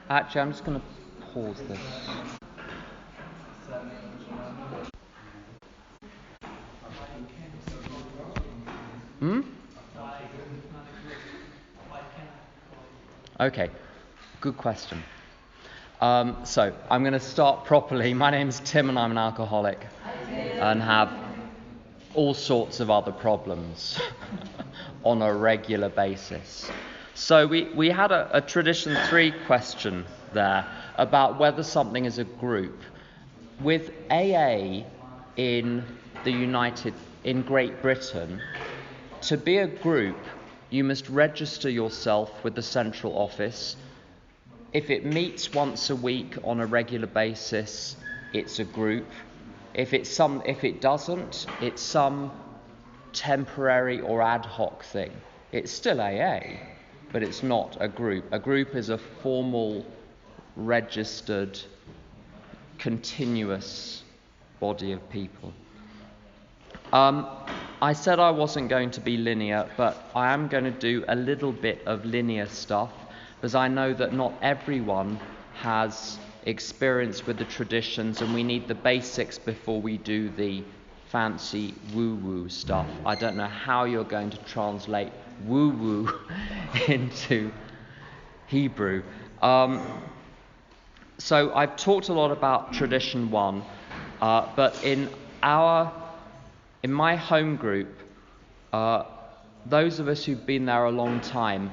Actually, I'm just going to pause this. Hmm? Okay, good question. So, I'm going to start properly. My name's Tim and I'm an alcoholic and have all sorts of other problems on a regular basis. So we had a Tradition 3 question there about whether something is a group. With AA in in Great Britain, to be a group, you must register yourself with the central office. If it meets once a week on a regular basis, it's a group. If it doesn't, it's some temporary or ad hoc thing. It's still AA, but it's not a group. A group is a formal, registered, continuous body of people. I said I wasn't going to be linear, but I am going to do a little bit of linear stuff because I know that not everyone has experience with the traditions and we need the basics before we do the fancy woo-woo stuff. I don't know how you're going to translate woo-woo into Hebrew. So I've talked a lot about Tradition 1, but in my home group, those of us who've been there a long time,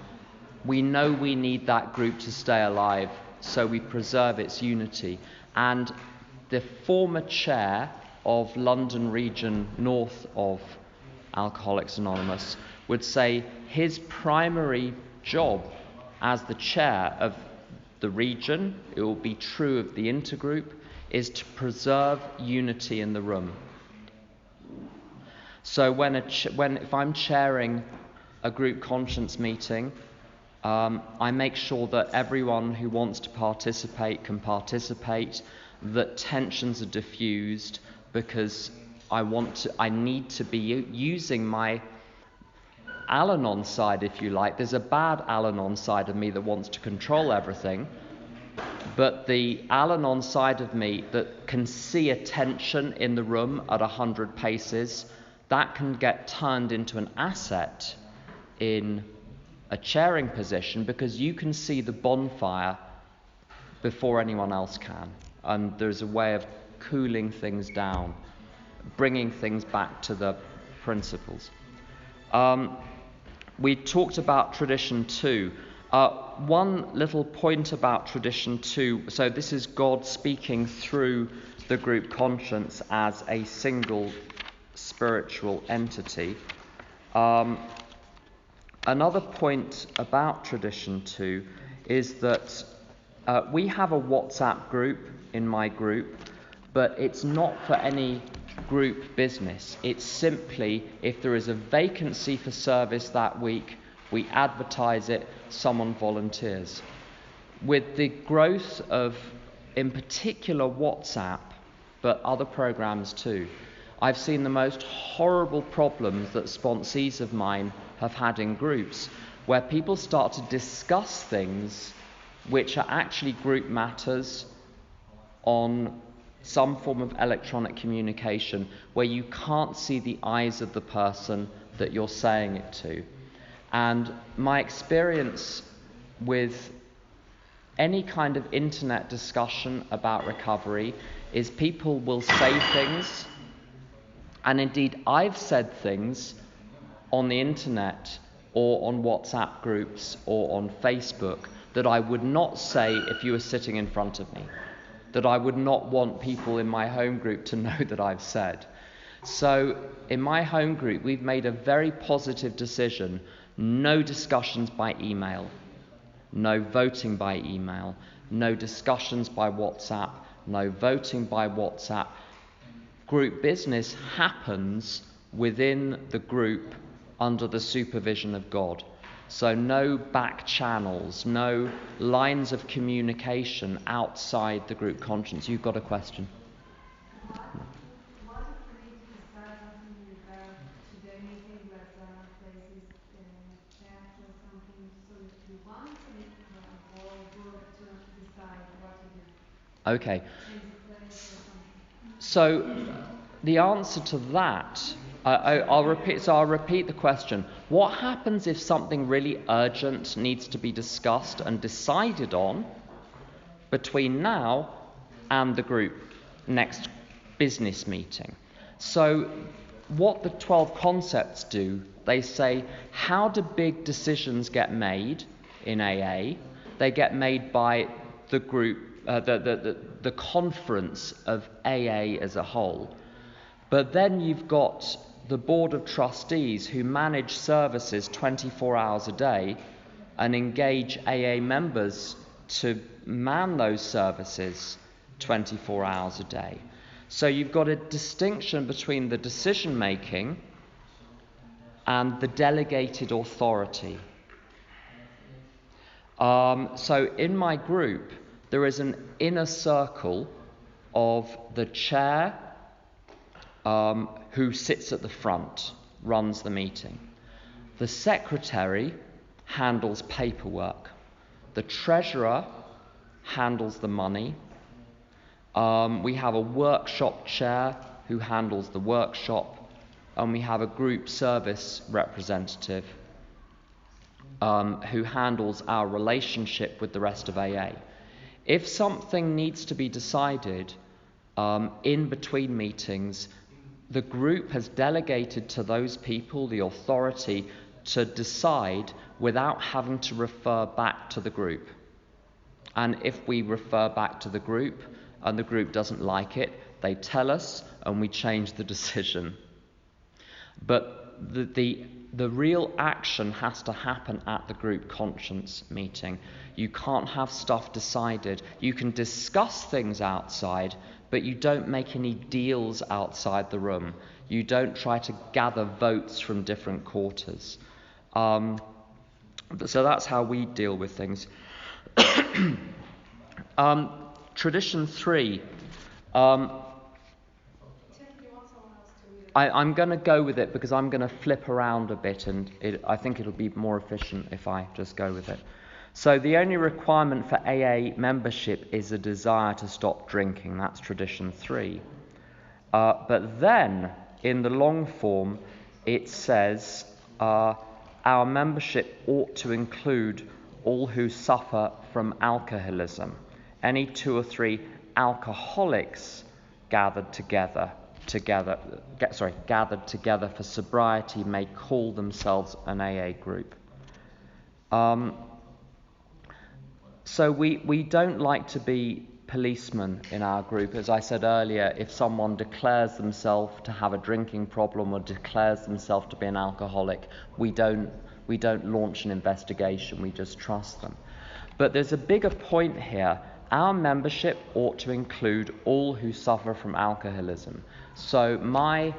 we know we need that group to stay alive, so we preserve its unity. And the former chair of London region north of Alcoholics Anonymous would say his primary job as the chair of the region, it will be true of the intergroup, is to preserve unity in the room. So if I'm chairing a group conscience meeting, I make sure that everyone who wants to participate can participate, that tensions are diffused, because I need to be using my Al-Anon side, if you like. There's a bad Al-Anon side of me that wants to control everything, but the Al-Anon side of me that can see a tension in the room at 100 paces, that can get turned into an asset in a chairing position because you can see the bonfire before anyone else can. And there's a way of cooling things down, bringing things back to the principles. We talked about Tradition 2. One little point about Tradition 2, so this is God speaking through the group conscience as a single spiritual entity. Another point about Tradition 2 is that we have a WhatsApp group in my group, but it's not for any group business. It's simply if there is a vacancy for service that week, we advertise it, someone volunteers. With the growth of, in particular, WhatsApp, but other programs too, I've seen the most horrible problems that sponsees of mine have had in groups, where people start to discuss things which are actually group matters on some form of electronic communication, where you can't see the eyes of the person that you're saying it to. And my experience with any kind of internet discussion about recovery is people will say things, and indeed I've said things on the internet or on WhatsApp groups or on Facebook that I would not say if you were sitting in front of me, that I would not want people in my home group to know that I've said. So in my home group, we've made a very positive decision: no discussions by email, no voting by email, no discussions by WhatsApp, no voting by WhatsApp. Group business happens within the group under the supervision of God. So no back channels, no lines of communication outside the group conscience. You've got a question? Why do we need to start something with today meeting like places, chat or something, so that we want to or go to this Okay. change the place or something? So the answer to that, I'll repeat the question. What happens if something really urgent needs to be discussed and decided on between now and the group next business meeting? So what the 12 concepts do, they say, how do big decisions get made in AA? They get made by the group, the conference of AA as a whole. But then you've got the board of trustees who manage services 24 hours a day and engage AA members to man those services 24 hours a day. So you've got a distinction between the decision making and the delegated authority. So in my group, there is an inner circle of the chair, who sits at the front, runs the meeting. The secretary handles paperwork. The treasurer handles the money. We have a workshop chair who handles the workshop, and we have a group service representative who handles our relationship with the rest of AA. If something needs to be decided in between meetings, the group has delegated to those people the authority to decide without having to refer back to the group. And if we refer back to the group and the group doesn't like it, they tell us and we change the decision. But the real action has to happen at the group conscience meeting. You can't have stuff decided. You can discuss things outside, but you don't make any deals outside the room. You don't try to gather votes from different quarters. So that's how we deal with things. Tradition 3. I'm going to go with it because I'm going to flip around a bit, and I think it'll be more efficient if I just go with it. So the only requirement for AA membership is a desire to stop drinking. That's tradition 3. But then, in the long form, it says our membership ought to include all who suffer from alcoholism. Any 2 or 3 alcoholics gathered together for sobriety may call themselves an AA group. So we don't like to be policemen in our group. As I said earlier, if someone declares themselves to have a drinking problem or declares themselves to be an alcoholic, we don't launch an investigation, we just trust them. But there's a bigger point here. Our membership ought to include all who suffer from alcoholism. So my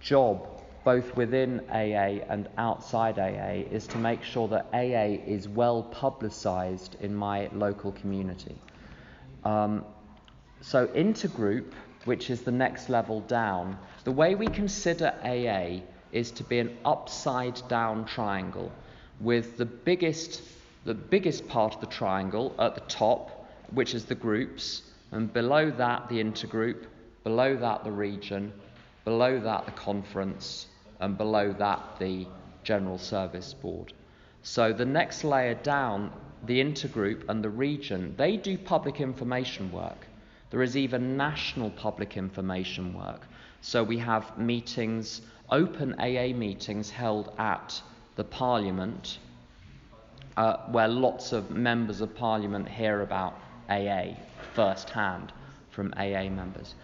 job, both within AA and outside AA, is to make sure that AA is well publicised in my local community. So intergroup, which is the next level down, the way we consider AA is to be an upside down triangle with the biggest part of the triangle at the top, which is the groups, and below that the intergroup, below that the region, below that the conference, and below that the general service board. So the next layer down, the intergroup and the region, they do public information work. There is even national public information work. So we have meetings, open AA meetings held at the Parliament, where lots of members of Parliament hear about AA firsthand from AA members.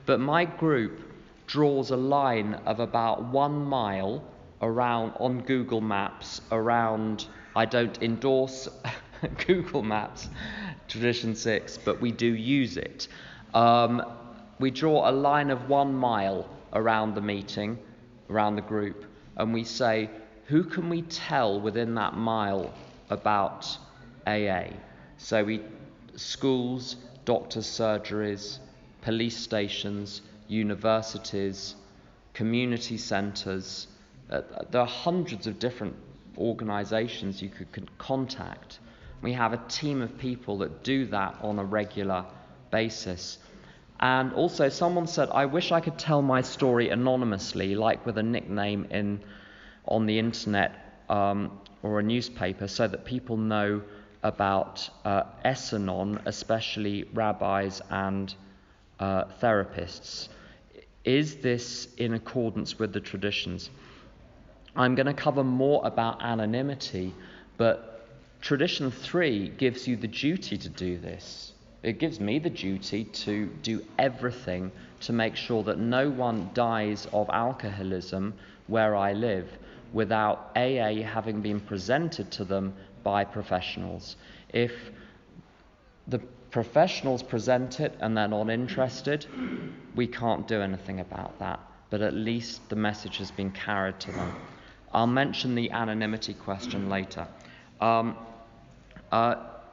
But my group draws a line of about 1 mile around on Google Maps around. I don't endorse Google Maps, Tradition 6, but we do use it. We draw a line of 1 mile around the meeting, around the group, and we say, who can we tell within that mile about AA? So schools, doctors' surgeries, police stations, universities, community centres. There are hundreds of different organisations you could contact. We have a team of people that do that on a regular basis. And also, someone said, I wish I could tell my story anonymously, like with a nickname on the internet or a newspaper, so that people know about Al-Anon, especially rabbis and therapists. Is this in accordance with the traditions? I'm going to cover more about anonymity, but tradition 3 gives you the duty to do this. It gives me the duty to do everything to make sure that no one dies of alcoholism where I live without AA having been presented to them by professionals. If the professionals present it and they're not interested, we can't do anything about that, but at least the message has been carried to them. I'll mention the anonymity question later.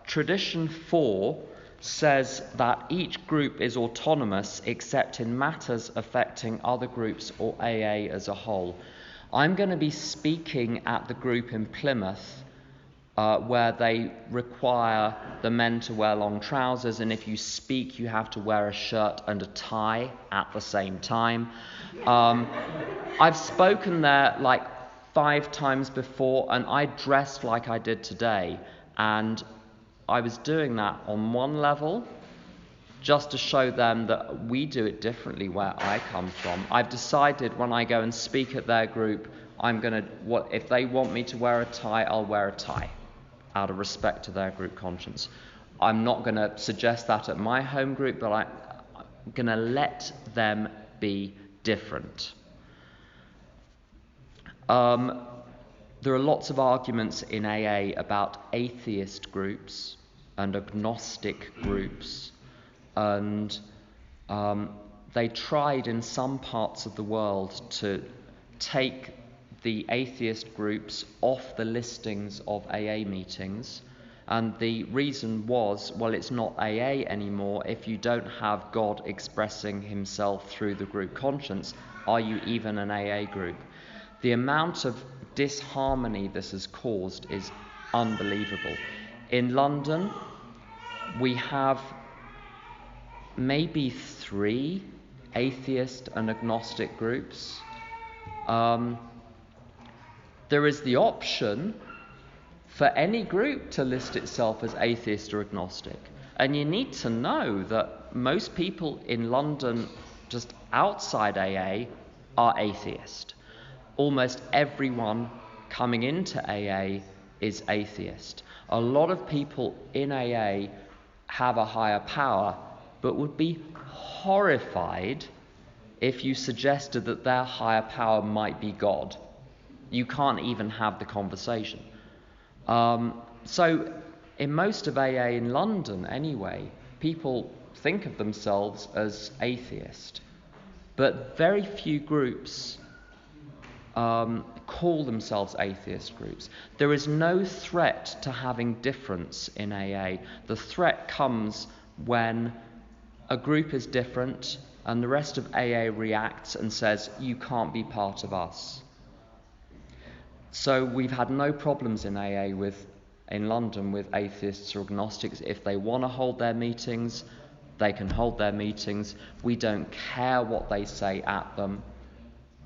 Tradition 4 says that each group is autonomous except in matters affecting other groups or AA as a whole. I'm going to be speaking at the group in Plymouth where they require the men to wear long trousers, and if you speak you have to wear a shirt and a tie at the same time. I've spoken there like 5 times before, and I dressed like I did today, and I was doing that on one level just to show them that we do it differently where I come from. I've decided when I go and speak at their group, if they want me to wear a tie, I'll wear a tie out of respect to their group conscience. I'm not going to suggest that at my home group, but I'm going to let them be different. There are lots of arguments in AA about atheist groups and agnostic groups, and they tried in some parts of the world to take the atheist groups off the listings of AA meetings, and the reason was, well, it's not AA anymore. If you don't have God expressing himself through the group conscience, are you even an AA group? The amount of disharmony this has caused is unbelievable. In London, we have maybe 3 atheist and agnostic groups. There is the option for any group to list itself as atheist or agnostic. And you need to know that most people in London, just outside AA, are atheist. Almost everyone coming into AA is atheist. A lot of people in AA have a higher power, but would be horrified if you suggested that their higher power might be God. You can't even have the conversation. So in most of AA in London anyway, people think of themselves as atheist, but very few groups call themselves atheist groups. There is no threat to having difference in AA. The threat comes when a group is different and the rest of AA reacts and says, you can't be part of us. So we've had no problems in AA in London with atheists or agnostics. If they want to hold their meetings, they can hold their meetings. We don't care what they say at them.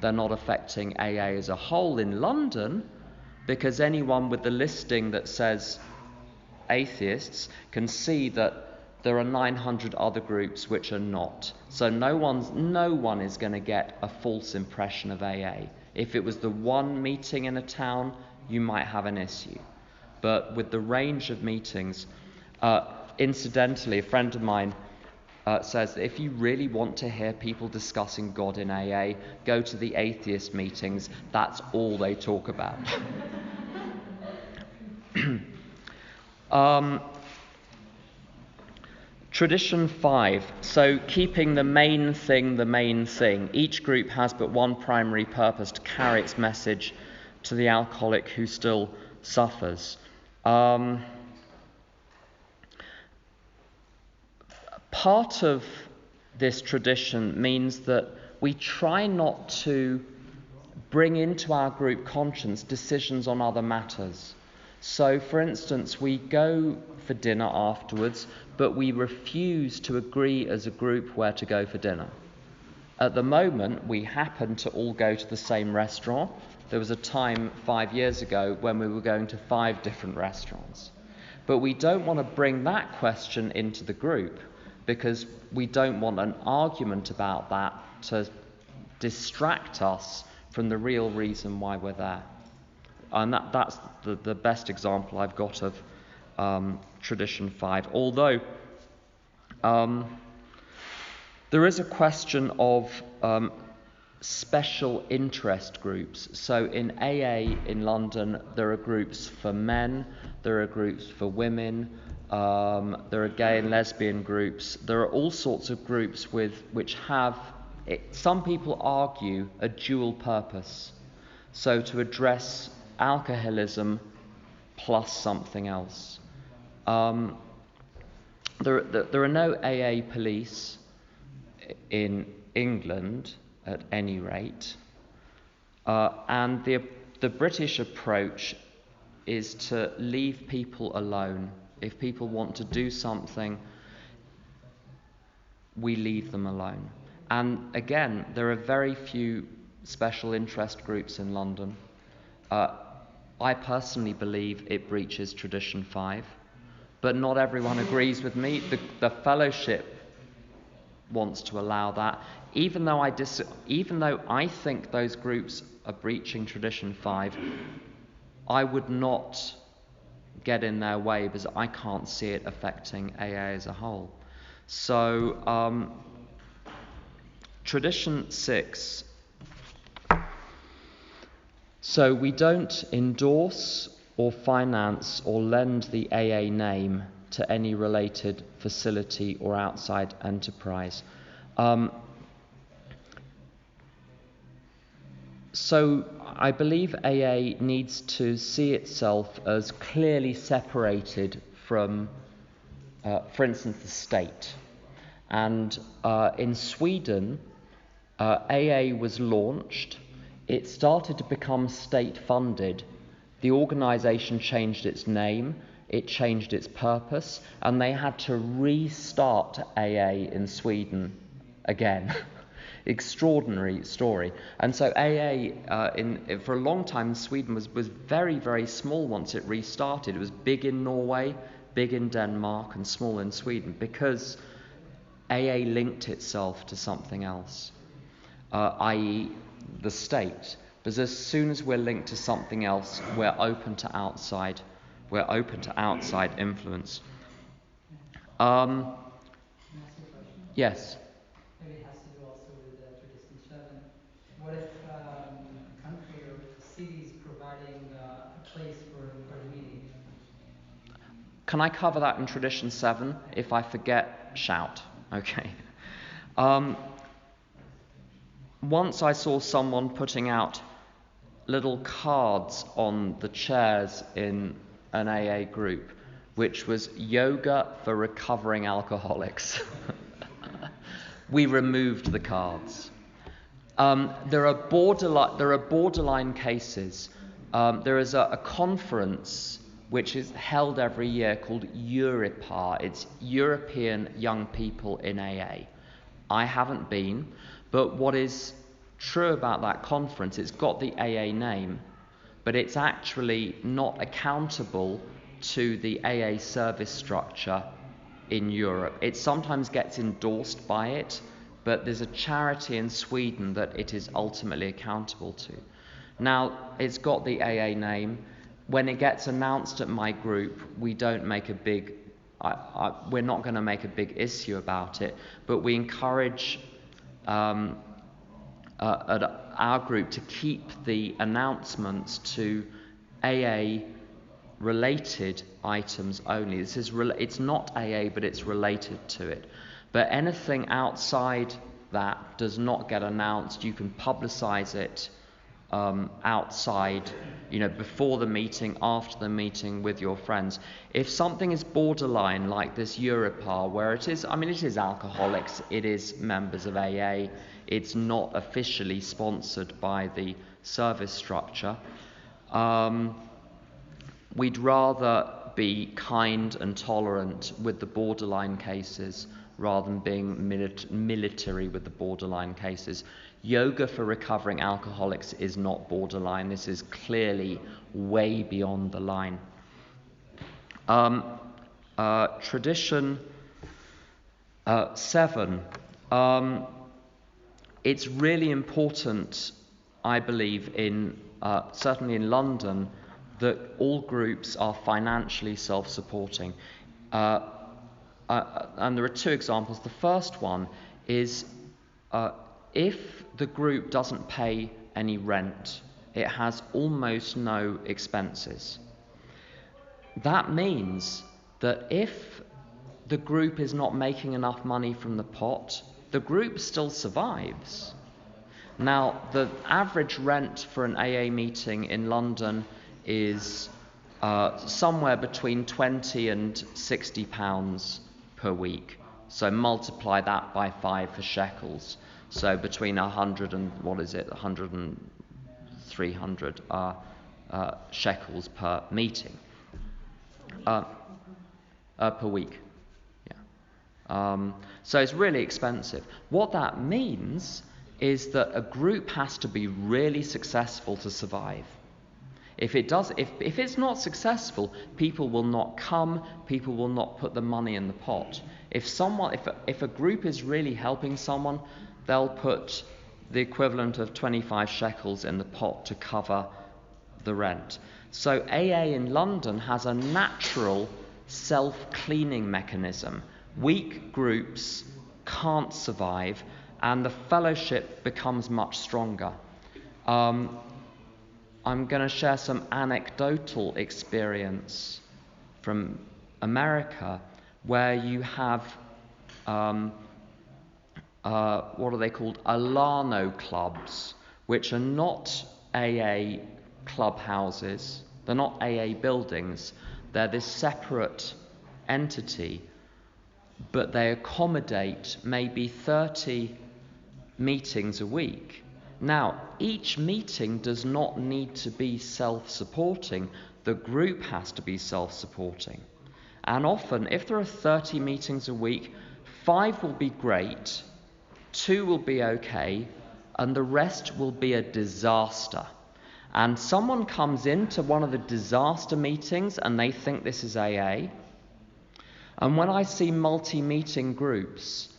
They're not affecting AA as a whole in London, because anyone with the listing that says atheists can see that there are 900 other groups which are not. So no one is going to get a false impression of AA. If it was the one meeting in a town, you might have an issue. But with the range of meetings, incidentally, a friend of mine says that if you really want to hear people discussing God in AA, go to the atheist meetings. That's all they talk about. Tradition 5. So keeping the main thing. Each group has but one primary purpose: to carry its message to the alcoholic who still suffers. Part of this tradition means that we try not to bring into our group conscience decisions on other matters. So, for instance, we go for dinner afterwards, but we refuse to agree as a group where to go for dinner. At the moment, we happen to all go to the same restaurant. There was a time 5 years ago when we were going to 5 different restaurants. But we don't want to bring that question into the group because we don't want an argument about that to distract us from the real reason why we're there. And that's the best example I've got of Tradition 5. Although there is a question of special interest groups. So in AA in London, there are groups for men, there are groups for women, there are gay and lesbian groups. There are all sorts of groups which have, some people argue, a dual purpose. So to address alcoholism plus something else. There are no AA police in England, at any rate, and the British approach is to leave people alone. If people want to do something, we leave them alone. And again, there are very few special interest groups in London. I personally believe it breaches Tradition 5, but not everyone agrees with me. The fellowship wants to allow that, even though I think those groups are breaching Tradition 5. I would not get in their way because I can't see it affecting AA as a whole. So Tradition 6. So we don't endorse or finance or lend the AA name to any related facility or outside enterprise. So I believe AA needs to see itself as clearly separated from, for instance, the state. And in Sweden, AA was launched. It started to become state-funded. The organisation changed its name, it changed its purpose, and they had to restart AA in Sweden again. Extraordinary story. And so AA, for a long time, Sweden was very, very small once it restarted. It was big in Norway, big in Denmark, and small in Sweden, because AA linked itself to something else, i.e. the state. Because as soon as we're linked to something else, we're open to outside influence. Yes. Maybe it has to do also with Tradition 7. What if a country or city is providing a place for a meeting? Can I cover that in Tradition 7? If I forget, shout. Okay. Once I saw someone putting out little cards on the chairs in an AA group, which was yoga for recovering alcoholics. We removed the cards. There are borderline cases. There is a conference which is held every year called Euripar. It's European Young People in AA. I haven't been, but what is true about that conference, it's got the AA name, but it's actually not accountable to the AA service structure in Europe. It sometimes gets endorsed by it, but there's a charity in Sweden that it is ultimately accountable to. Now, it's got the AA name. When it gets announced at my group, we don't make a big, we're not going to make a big issue about it, but we encourage at our group to keep the announcements to AA related items only. It's not AA, but it's related to it. But anything outside that does not get announced. You can publicize it outside, before the meeting, after the meeting, with your friends. If something is borderline, like this Euripar, where it is alcoholics, it is members of AA, it's not officially sponsored by the service structure, we'd rather be kind and tolerant with the borderline cases rather than being military with the borderline cases. Yoga for recovering alcoholics is not borderline. This is clearly way beyond the line. Tradition 7. It's really important, I believe, certainly in London, that all groups are financially self-supporting. And there are two examples. The first one is if the group doesn't pay any rent, it has almost no expenses. That means that if the group is not making enough money from the pot, the group still survives. Now, the average rent for an AA meeting in London is somewhere between £20 and £60 per week. So multiply that by 5 for shekels. So between 100 and 100 and 300 shekels per meeting. Per week. Yeah. So it's really expensive. What that means is that a group has to be really successful to survive. If it's not successful, people will not come, people will not put the money in the pot. If a group is really helping someone, they'll put the equivalent of 25 shekels in the pot to cover the rent. So AA in London has a natural self-cleaning mechanism. Weak groups can't survive, and the fellowship becomes much stronger. I'm going to share some anecdotal experience from America, where you have what are they called? Al-Anon clubs, which are not AA clubhouses. They're not AA buildings. They're this separate entity, but they accommodate maybe 30 meetings a week. Now, each meeting does not need to be self-supporting. The group has to be self-supporting. And often, if there are 30 meetings a week, 5 will be great, 2 will be okay, and the rest will be a disaster. And someone comes into one of the disaster meetings and they think this is AA. And when I see multi-meeting groups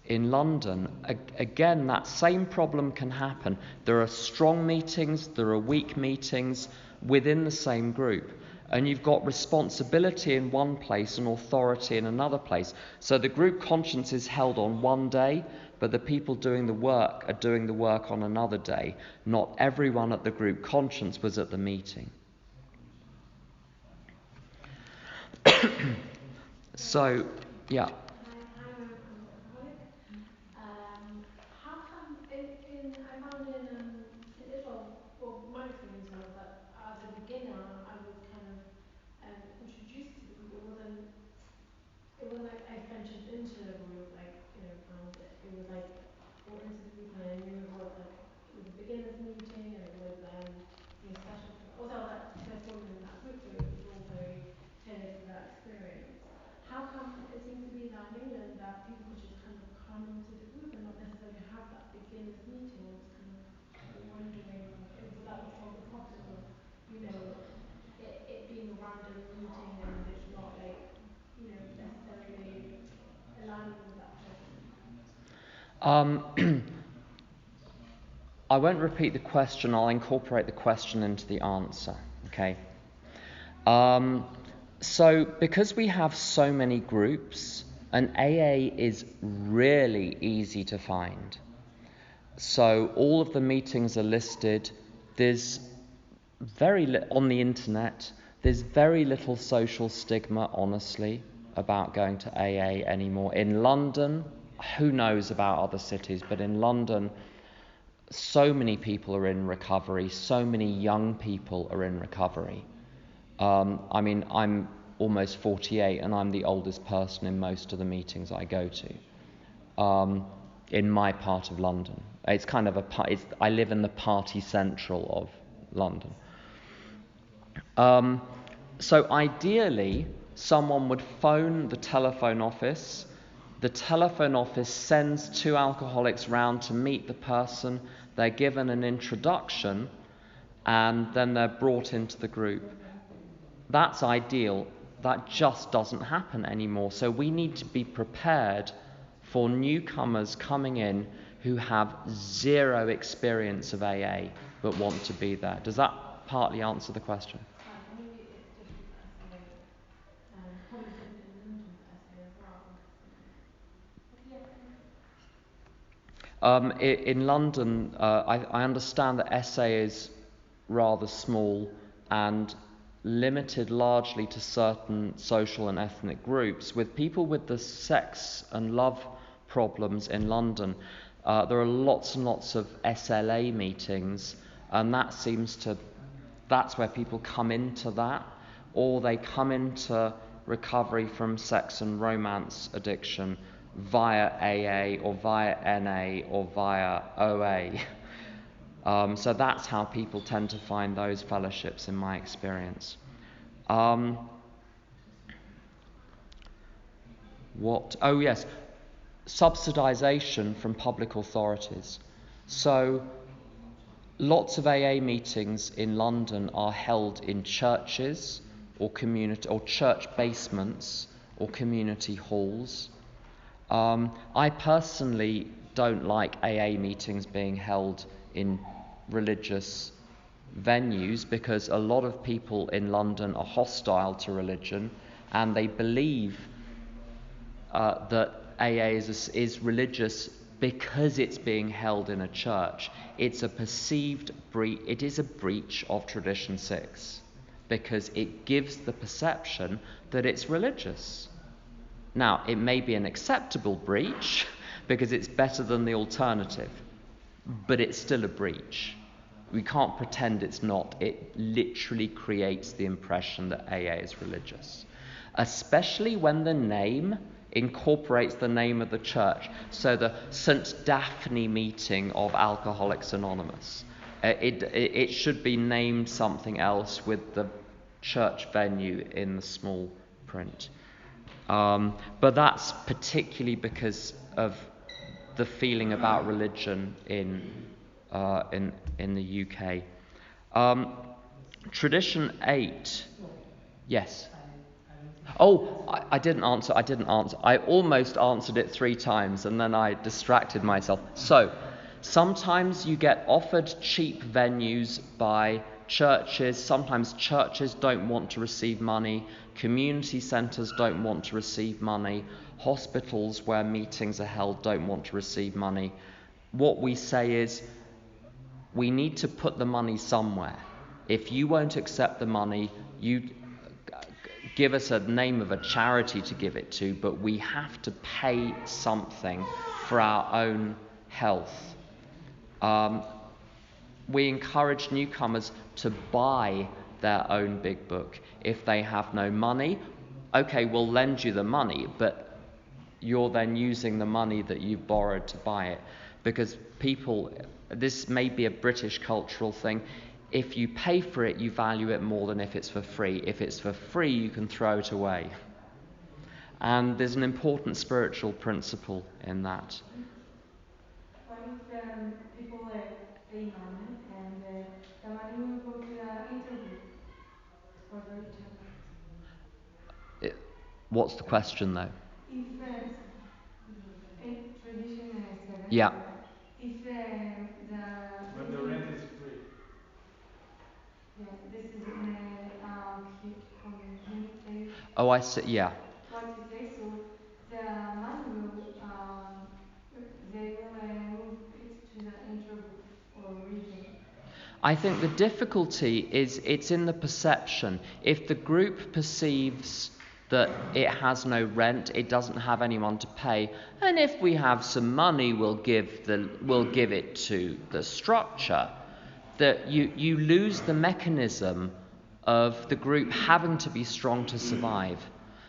in London, again, that same problem can happen. There are strong meetings, there are weak meetings within the same group. And you've got responsibility in one place and authority in another place. So the group conscience is held on one day, but the people doing the work are doing the work on another day. Not everyone at the group conscience was at the meeting. So, yeah. I'm an alcoholic. How come I found in Israel, well, my experience was that as a beginner, I was kind of introduced to the group. It wasn't like I ventured into the group, like, found it. It was like brought into the group and I knew it was a beginners meeting, and it was something special for. Also, I was at first woman in that group, so it was all very tailored to that experience. How come it seems to be that in England that people could just kind of come into the group and not necessarily have that beginners meeting? I was kind of wondering, was that the stronger problem of, it being a random meeting and it's not like, necessarily aligning with that person? I won't repeat the question, I'll incorporate the question into the answer, okay? So, because we have so many groups, an AA is really easy to find. So, all of the meetings are listed. There's on the internet, there's very little social stigma, honestly, about going to AA anymore. In London, who knows about other cities, but in London, so many people are in recovery, so many young people are in recovery. I'm almost 48 and I'm the oldest person in most of the meetings I go to in my part of London. It's kind of I live in the party central of London. So ideally, someone would phone the telephone office. The telephone office sends two alcoholics round to meet the person. They're given an introduction, and then they're brought into the group. That's ideal. That just doesn't happen anymore. So we need to be prepared for newcomers coming in who have zero experience of AA but want to be there. Does that partly answer the question? Maybe it's different for SA, probably different in London for SA as well. In London, I understand that SA is rather small and limited largely to certain social and ethnic groups. With people with the sex and love problems in London, there are lots and lots of SLA meetings, and that's where people come into that, or they come into recovery from sex and romance addiction via AA or via NA or via OA. So that's how people tend to find those fellowships in my experience. Oh yes, subsidization from public authorities. So lots of AA meetings in London are held in churches or church basements or community halls. I personally don't like AA meetings being held in religious venues because a lot of people in London are hostile to religion, and they believe that AA is religious because it's being held in a church. It's a perceived breach. It is a breach of Tradition 6 because it gives the perception that it's religious. Now, it may be an acceptable breach because it's better than the alternative, but it's still a breach. We can't pretend it's not. It literally creates the impression that AA is religious, especially when the name incorporates the name of the church. So the St. Daphne meeting of Alcoholics Anonymous, it should be named something else with the church venue in the small print. But that's particularly because of the feeling about religion in the UK. Tradition 8, yes. Oh, I didn't answer. I almost answered it 3 times and then I distracted myself. So, sometimes you get offered cheap venues by churches. Sometimes churches don't want to receive money. Community centres don't want to receive money. Hospitals where meetings are held don't want to receive money. What we say is, we need to put the money somewhere. If you won't accept the money, you give us a name of a charity to give it to, but we have to pay something for our own health. We encourage newcomers to buy their own big book. If they have no money, okay, we'll lend you the money, but you're then using the money that you've borrowed to buy it. Because this may be a British cultural thing, if you pay for it, you value it more than if it's for free. If it's for free, you can throw it away. And there's an important spiritual principle in that. What if people pay money and the money will go to the intergroup for the intergroup? What's the question, though? If in Tradition 7, Yeah. if when the rent is free. Yeah, this is in a community. Oh, I see. Yeah. What you say? So the money will they will move it to the intergroup or region. I think the difficulty is it's in the perception. If the group perceives that it has no rent, it doesn't have anyone to pay, and if we have some money, we'll give it to the structure, that you lose the mechanism of the group having to be strong to survive.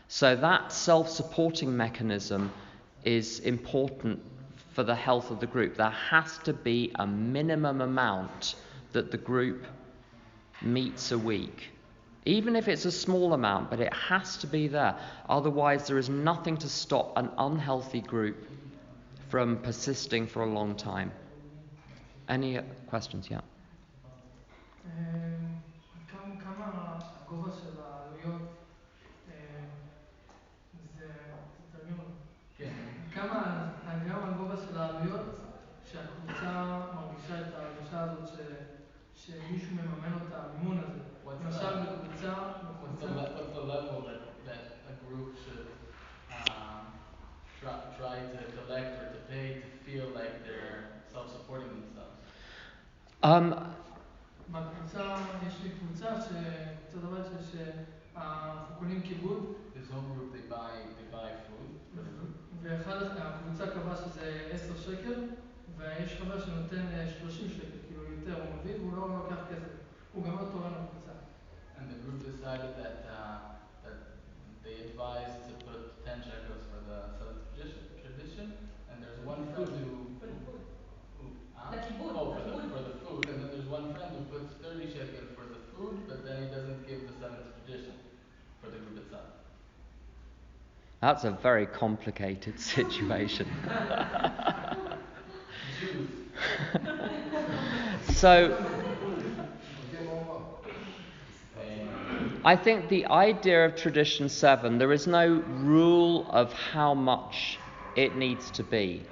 So that self-supporting mechanism is important for the health of the group. There has to be a minimum amount that the group meets a week. Even if it's a small amount, but it has to be there. Otherwise, there is nothing to stop an unhealthy group from persisting for a long time. Any questions? Yeah. כמה הגובה של העלויות, זה, תתרגם לו. כן. כמה הגובה של העלויות שהקבוצה מרגישה את ההרגשה הזאת שמישהו מממן אותה, המימון הזה. למשל בקבוצה... What's the level that a group should try to collect or to pay to feel like they're self-supporting themselves? בקבוצה, יש לי קבוצה קבוצת הבת שאנחנו קונים כיבוד. This whole group they buy food for the group. הקבוצה קבעה שזה 10 שקל, ויש חבר שנותן 30 שקל, כאילו יותר, הוא מביא והוא לא לוקח כסף. הוא גם לא תורם לקבוצה. And the group decided that they advised to put 10 shekels for the seventh tradition, and there's one friend who... for the food, and then there's one friend who puts 30 shekel for the food, but then he doesn't give the seventh tradition for the group itself. That's a very complicated situation. So, I think the idea of Tradition 7, there is no rule of how much it needs to be.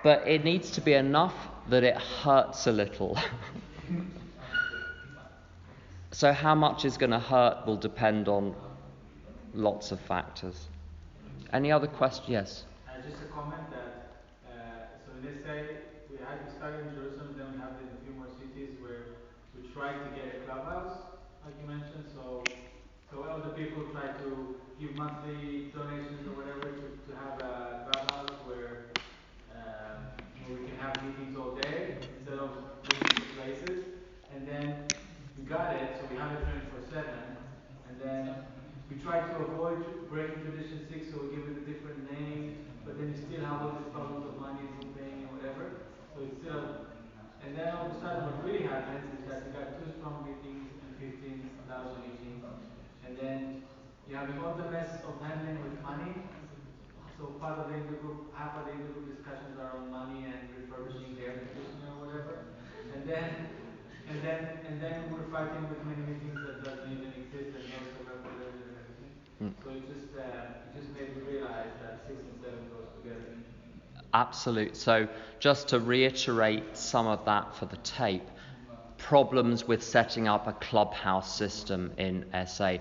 But it needs to be enough that it hurts a little. So how much is going to hurt will depend on lots of factors. Any other questions? Yes? Just a comment that, so when they say we started in Jerusalem, then we have it in a few more cities where we tried to get a clubhouse, like you mentioned, so all the people try to give monthly donations or whatever to have a clubhouse where we can have meetings all day instead of looking for places. And then we got it, so we have it 24/7. And then we try to avoid breaking Tradition 6, so we give it a different name. But then you still have all these problems of money and who's paying and whatever. So it's still. And then all of a sudden, what really happens is that you got 2 strong meetings and 15,000 meetings. And then you're having all the mess of handling with money. So part of the intergroup, half of the intergroup discussions are on money and refurbishing the air conditioner or whatever, and then we're fighting with many meetings that doesn't even exist and no celebrities and everything. So it just made me realize that 6 and 7 goes together. Absolute. So just to reiterate some of that for the tape, problems with setting up a clubhouse system in SA.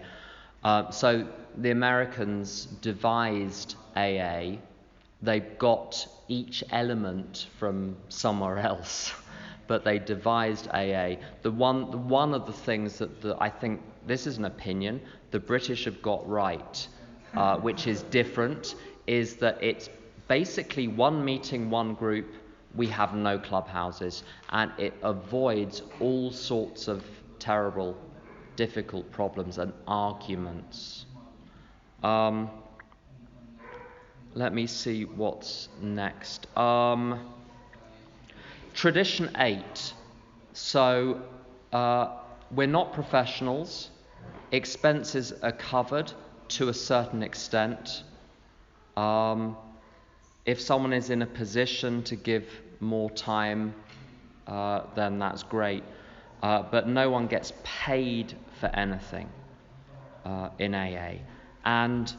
So the Americans devised AA. They got each element from somewhere else, but they devised AA. One of the things that I think, this is an opinion, the British have got right, which is different, is that it's basically one meeting, one group. We have no clubhouses, and it avoids all sorts of terrible, difficult problems and arguments. Let me see what's next. Tradition 8. So we're not professionals. Expenses are covered to a certain extent. If someone is in a position to give more time, then that's great. But no one gets paid for anything in AA. And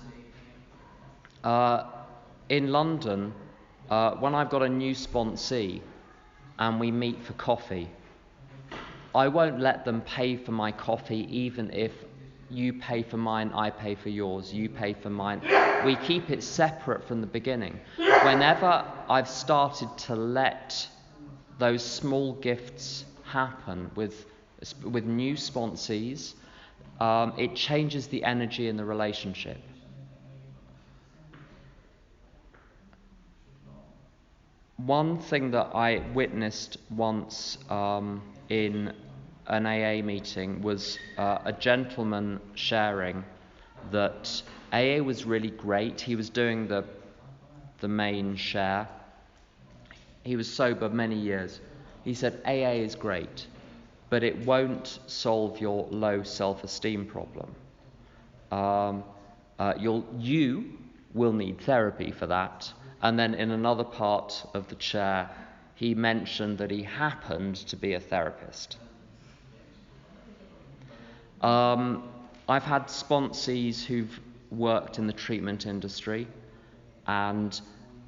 in London, when I've got a new sponsee and we meet for coffee, I won't let them pay for my coffee even if you pay for mine, I pay for yours, you pay for mine. We keep it separate from the beginning. Whenever I've started to let those small gifts happen with new sponsees, it changes the energy in the relationship. One thing that I witnessed once in an AA meeting was a gentleman sharing that AA was really great. He was doing the main share. He was sober many years. He said, AA is great. but it won't solve your low self-esteem problem. You will need therapy for that. And then in another part of the chair, he mentioned that he happened to be a therapist. I've had sponsees who've worked in the treatment industry, and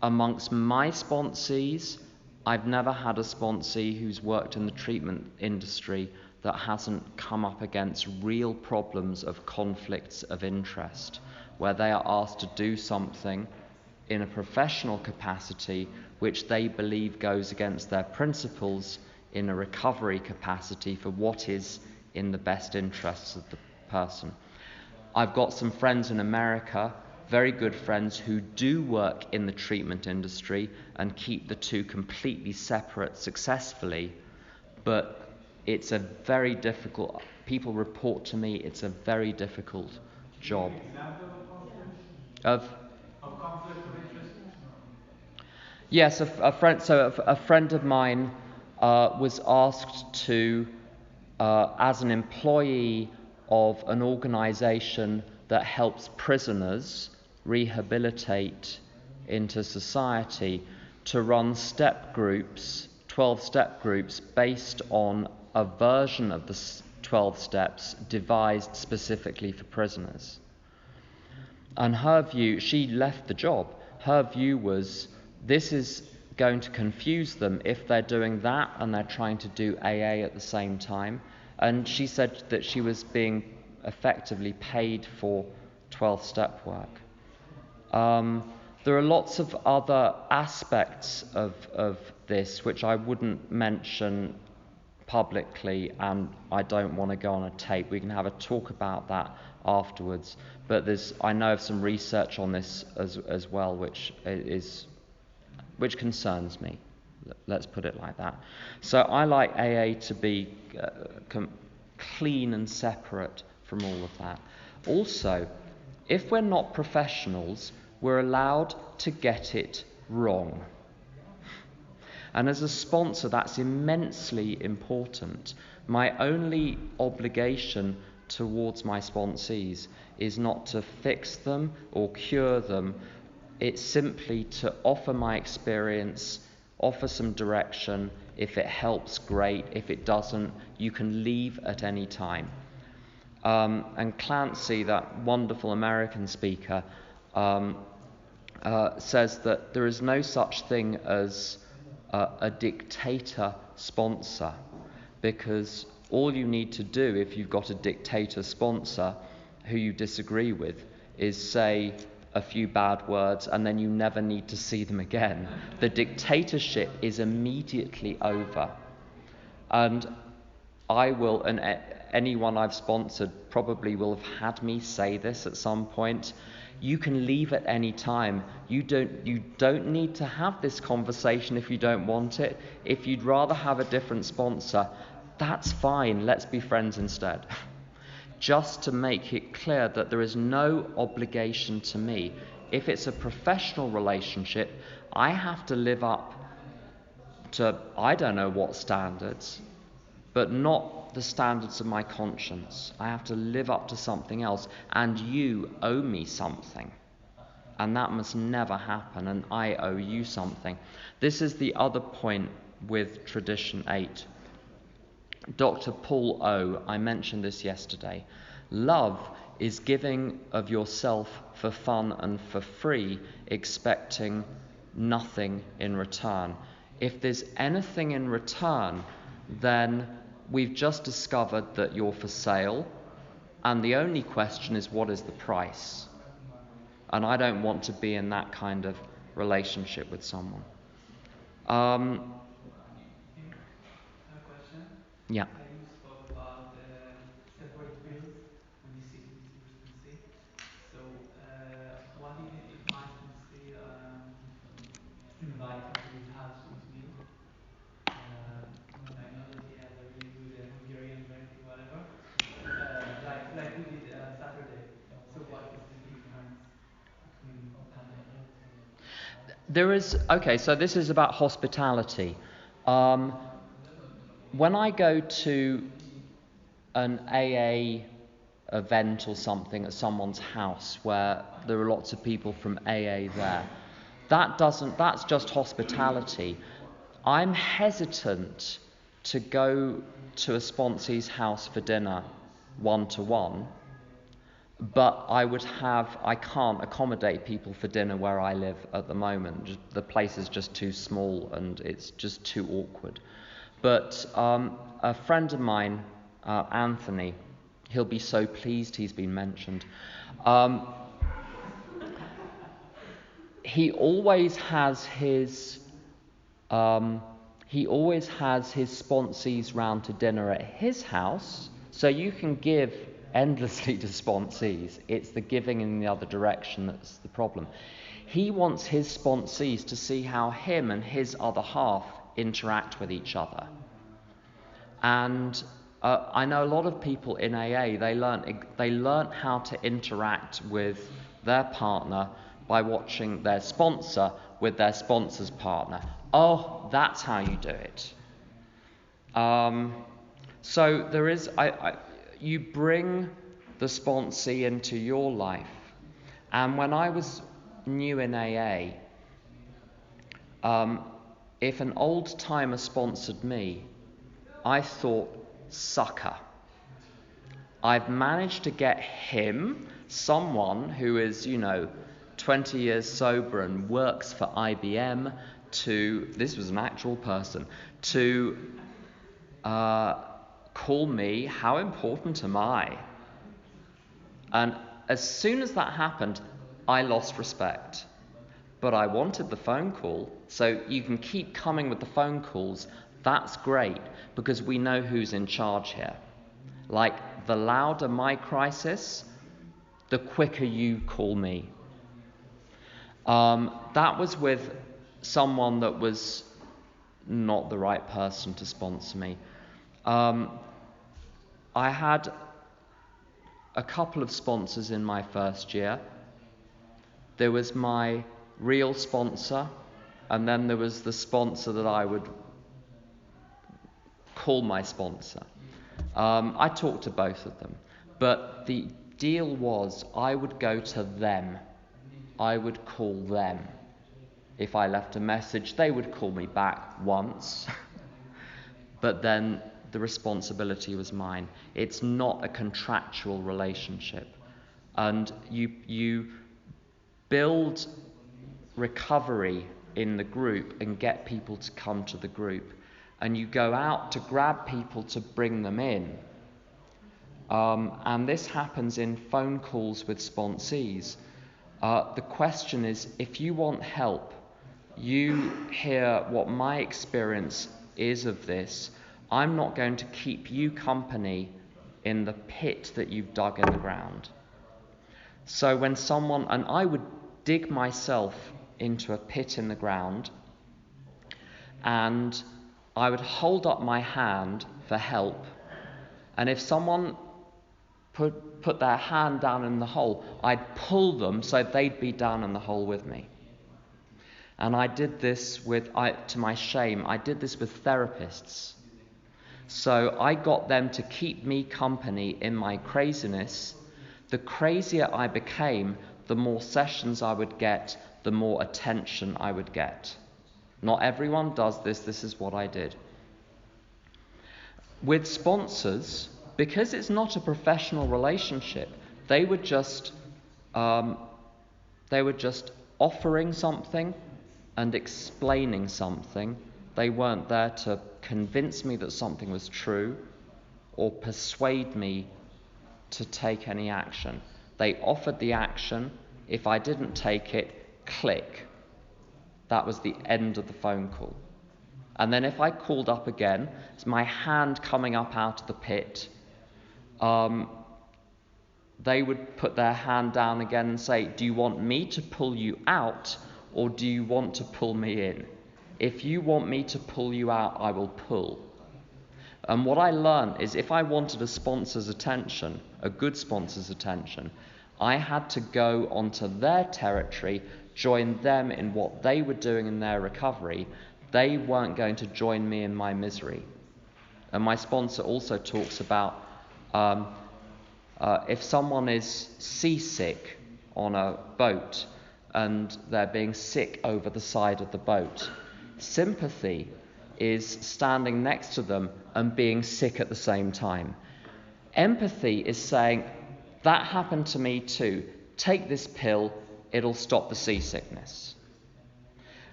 amongst my sponsees, I've never had a sponsee who's worked in the treatment industry that hasn't come up against real problems of conflicts of interest, where they are asked to do something in a professional capacity which they believe goes against their principles in a recovery capacity for what is in the best interests of the person. I've got some friends in America, very good friends, who do work in the treatment industry and keep the two completely separate successfully, but it's a very difficult, people report to me it's a very difficult job. Give me an example of conflict? Of conflict of interest? Yes, a friend of mine was asked to, as an employee of an organisation that helps prisoners rehabilitate into society, to run step groups, 12-step groups, based on a version of the 12 steps devised specifically for prisoners. And her view, she left the job. Her view was, this is going to confuse them if they're doing that and they're trying to do AA at the same time. And she said that she was being effectively paid for 12-step work. There are lots of other aspects of this which I wouldn't mention publicly, and I don't want to go on a tape. We can have a talk about that afterwards. But I know of some research on this as well, which concerns me. Let's put it like that. So I like AA to be clean and separate from all of that. Also, if we're not professionals, we're allowed to get it wrong. And as a sponsor, that's immensely important. My only obligation towards my sponsees is not to fix them or cure them. It's simply to offer my experience, offer some direction. If it helps, great. If it doesn't, you can leave at any time. And Clancy, that wonderful American speaker, says that there is no such thing as a dictator sponsor, because all you need to do if you've got a dictator sponsor who you disagree with is say a few bad words and then you never need to see them again. The dictatorship is immediately over. And anyone I've sponsored probably will have had me say this at some point. You can leave at any time. You don't need to have this conversation if you don't want it. If you'd rather have a different sponsor, that's fine. Let's be friends instead. Just to make it clear that there is no obligation to me. If it's a professional relationship, I have to live up to I don't know what standards, but not the standards of my conscience. I have to live up to something else, and you owe me something. And that must never happen, and I owe you something. This is the other point with Tradition 8. Dr. Paul O., I mentioned this yesterday. Love is giving of yourself for fun and for free, expecting nothing in return. If there's anything in return, then we've just discovered that you're for sale, and the only question is, what is the price? And I don't want to be in that kind of relationship with someone. I have a question. Yeah. You spoke about separate bills when you sit with your sponsee. So, what if my sponsee invite me to his house to eat meal? I know that he has a really good Hungarian or anything, whatever. Like we did Saturday. So what is the difference between So this is about hospitality. when I go to an AA event or something at someone's house where there are lots of people from AA there, that's just hospitality. I'm hesitant to go to a sponsee's house for dinner one-to-one, but I can't accommodate people for dinner where I live at the moment. The place is just too small and it's just too awkward. But a friend of mine, Anthony, he'll be so pleased he's been mentioned. He always has his sponsees round to dinner at his house, so you can give endlessly to sponsees. It's the giving in the other direction that's the problem. He wants his sponsees to see how him and his other half interact with each other. And I know a lot of people in AA, they learn how to interact with their partner by watching their sponsor with their sponsor's partner. Oh, that's how you do it. So there is, you bring the sponsee into your life. And when I was new in AA, if an old-timer sponsored me, I thought, sucker. I've managed to get him, someone who is, 20 years sober and works for IBM, this was an actual person, to call me, how important am I? And as soon as that happened, I lost respect. But I wanted the phone call, so you can keep coming with the phone calls. That's great, because we know who's in charge here. Like, the louder my crisis, the quicker you call me. That was with someone that was not the right person to sponsor me. I had a couple of sponsors in my first year. There was my real sponsor, and then there was the sponsor that I would call my sponsor. I talked to both of them, but the deal was I would go to them. I would call them. If I left a message, they would call me back once, but then the responsibility was mine. It's not a contractual relationship. And you build recovery in the group and get people to come to the group. And you go out to grab people to bring them in. And this happens in phone calls with sponsees. The question is, if you want help, you hear what my experience is of this. I'm not going to keep you company in the pit that you've dug in the ground. So when and I would dig myself into a pit in the ground, and I would hold up my hand for help, and if someone put their hand down in the hole, I'd pull them so they'd be down in the hole with me. And I did this to my shame, I did this with therapists. So I got them to keep me company in my craziness. The crazier I became, the more sessions I would get, the more attention I would get. Not everyone does this. This is what I did. With sponsors, because it's not a professional relationship, they were just offering something and explaining something. They weren't there to convince me that something was true or persuade me to take any action. They offered the action. If I didn't take it, click. That was the end of the phone call. And then if I called up again, it's my hand coming up out of the pit. They would put their hand down again and say, do you want me to pull you out, or do you want to pull me in? If you want me to pull you out, I will pull. And what I learned is if I wanted a sponsor's attention, a good sponsor's attention, I had to go onto their territory, join them in what they were doing in their recovery. They weren't going to join me in my misery. And my sponsor also talks about if someone is seasick on a boat and they're being sick over the side of the boat, sympathy is standing next to them and being sick at the same time. Empathy is saying, that happened to me too. Take this pill, it'll stop the seasickness.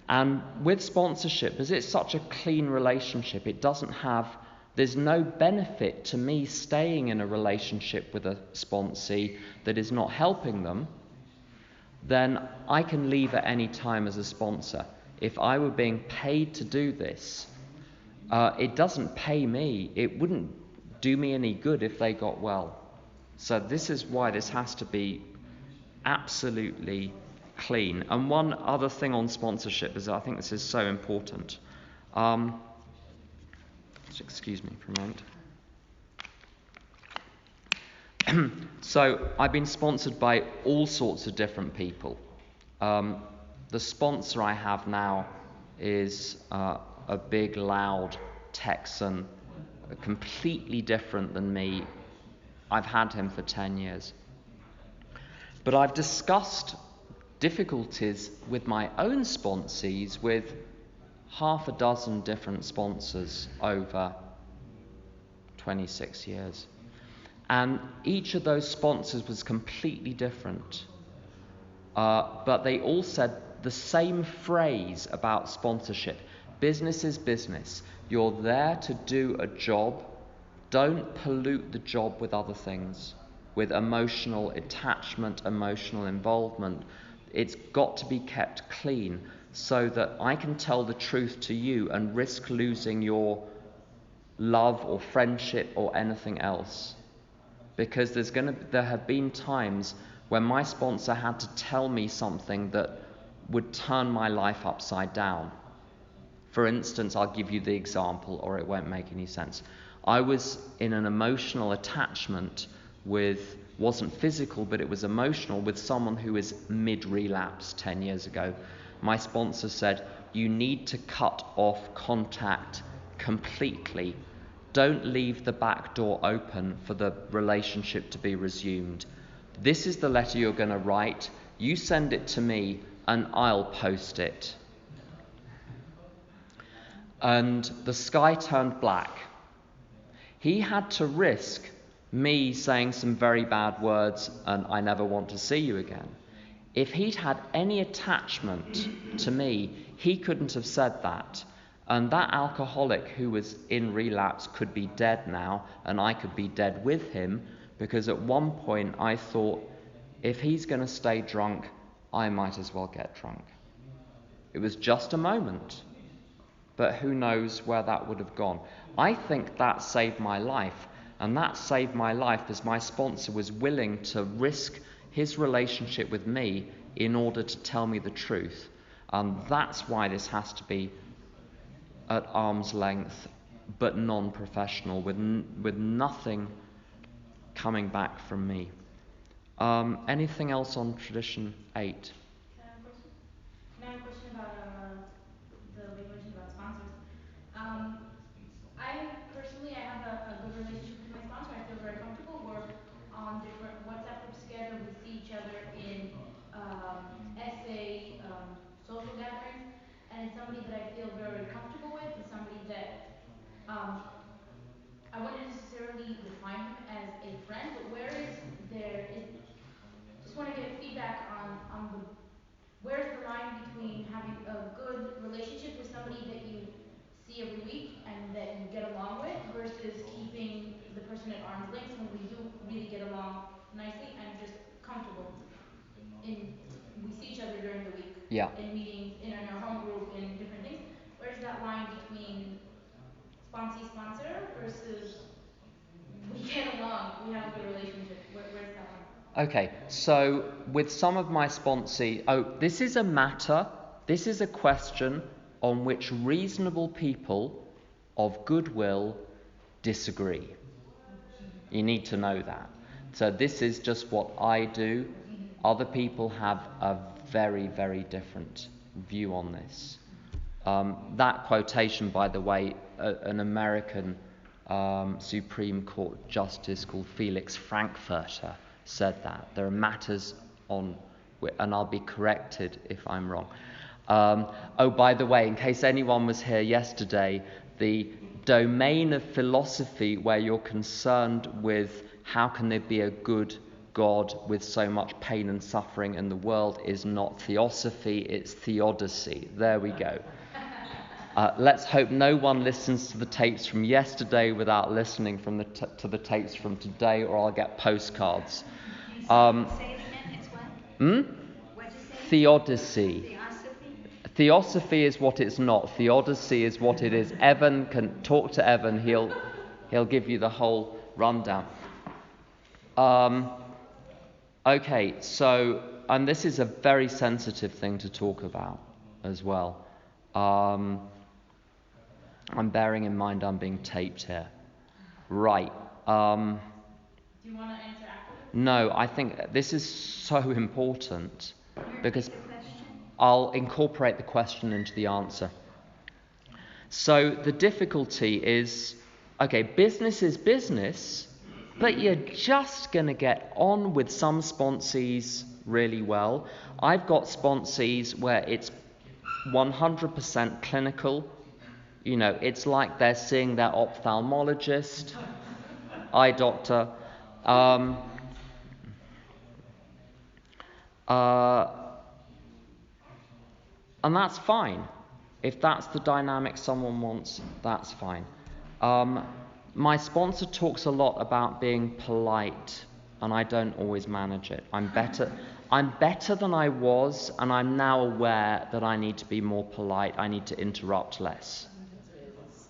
And with sponsorship, because it's such a clean relationship, there's no benefit to me staying in a relationship with a sponsee that is not helping them, then I can leave at any time as a sponsor. If I were being paid to do this, it doesn't pay me. It wouldn't do me any good if they got well. So this is why this has to be absolutely clean. And one other thing on sponsorship is that I think this is so important. Just excuse me for a moment. So I've been sponsored by all sorts of different people. The sponsor I have now is a big, loud Texan, completely different than me. I've had him for 10 years. But I've discussed difficulties with my own sponsees with half a dozen different sponsors over 26 years. And each of those sponsors was completely different. But they all said the same phrase about sponsorship. Business is business. You're there to do a job. Don't pollute the job with other things, with emotional attachment, emotional involvement. It's got to be kept clean so that I can tell the truth to you and risk losing your love or friendship or anything else. Because there have been times when my sponsor had to tell me something that would turn my life upside down. For instance, I'll give you the example or it won't make any sense. I was in an emotional attachment wasn't physical, but it was emotional, with someone who was mid-relapse 10 years ago. My sponsor said, you need to cut off contact completely. Don't leave the back door open for the relationship to be resumed. This is the letter you're going to write. You send it to me and I'll post it. And the sky turned black. He had to risk me saying some very bad words and I never want to see you again. If he'd had any attachment to me, he couldn't have said that. And that alcoholic who was in relapse could be dead now, and I could be dead with him, because at one point I thought, if he's going to stay drunk, I might as well get drunk. It was just a moment, but who knows where that would have gone. I think that saved my life, and that saved my life as my sponsor was willing to risk his relationship with me in order to tell me the truth. That's why this has to be at arm's length, but non-professional, with nothing coming back from me. Anything else on tradition 8? Can I have a question about what you mentioned about sponsors? I have a good relationship with my sponsor. I feel very comfortable. We're on different WhatsApp groups together. We see each other in essay, social gatherings, and it's somebody that I feel very comfortable with. It's somebody that I wouldn't necessarily define him as a friend, but just want to get feedback on the where's the line between having a good relationship with somebody that you see every week and that you get along with versus keeping the person at arm's length when we do really get along nicely and just comfortable we see each other during the week, Yeah. in meetings, in our home group, in different things. Where's that line between sponsor versus we get along, we have a good relationship? Where's that line? Okay, so with some of my sponsees, this is a question on which reasonable people of goodwill disagree. You need to know that. So this is just what I do. Other people have a very, very different view on this. That quotation, by the way, an American Supreme Court justice called Felix Frankfurter said that. There are matters on, and I'll be corrected if I'm wrong. Oh, by the way, in case anyone was here yesterday, the domain of philosophy where you're concerned with how can there be a good God with so much pain and suffering in the world is not theosophy, it's theodicy. There we go. Let's hope no one listens to the tapes from yesterday without listening to the tapes from today, or I'll get postcards. Say it again, it's what? What'd you say? Theodicy. Theosophy? Theosophy is what it's not. Theodicy is what it is. Evan can talk to Evan. He'll give you the whole rundown. Okay, so, and this is a very sensitive thing to talk about as well. I'm bearing in mind I'm being taped here. Right. Do you want to answer afterwards? No, I think this is so important because Repeat the question. I'll incorporate the question into the answer. So the difficulty is, okay, business is business, but you're just going to get on with some sponsees really well. I've got sponsees where it's 100% clinical. You know, it's like they're seeing their ophthalmologist, eye doctor. And that's fine. If that's the dynamic someone wants, that's fine. My sponsor talks a lot about being polite, and I don't always manage it. I'm better than I was, and I'm now aware that I need to be more polite. I need to interrupt less.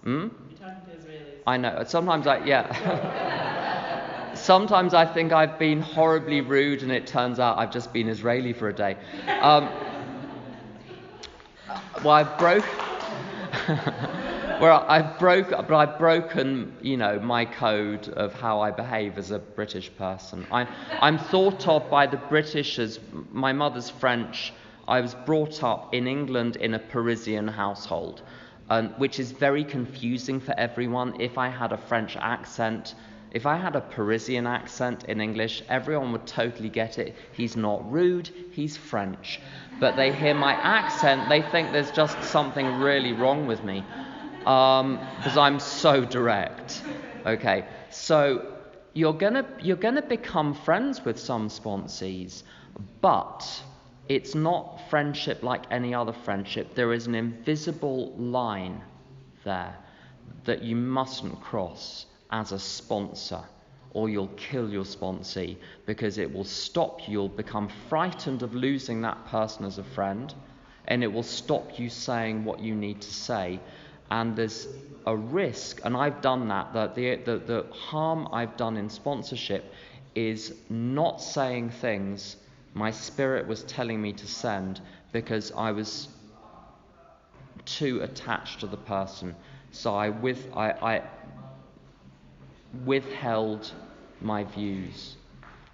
You're talking to Israelis. I know. Sometimes Sometimes I think I've been horribly rude, and it turns out I've just been Israeli for a day. Well, I've broken, you know, my code of how I behave as a British person. I'm thought of by the British as, my mother's French. I was brought up in England in a Parisian household, which is very confusing for everyone. If I had a French accent, if I had a Parisian accent in English, everyone would totally get it. He's not rude, he's French. But they hear my accent, they think there's just something really wrong with me. Because I'm so direct. Okay, so you're gonna become friends with some sponsees, but it's not friendship like any other friendship. There is an invisible line there that you mustn't cross as a sponsor, or you'll kill your sponsee, because it will stop you. You'll become frightened of losing that person as a friend, and it will stop you saying what you need to say. And there's a risk, and I've done that, the harm I've done in sponsorship is not saying things my spirit was telling me to send because I was too attached to the person. So I withheld my views.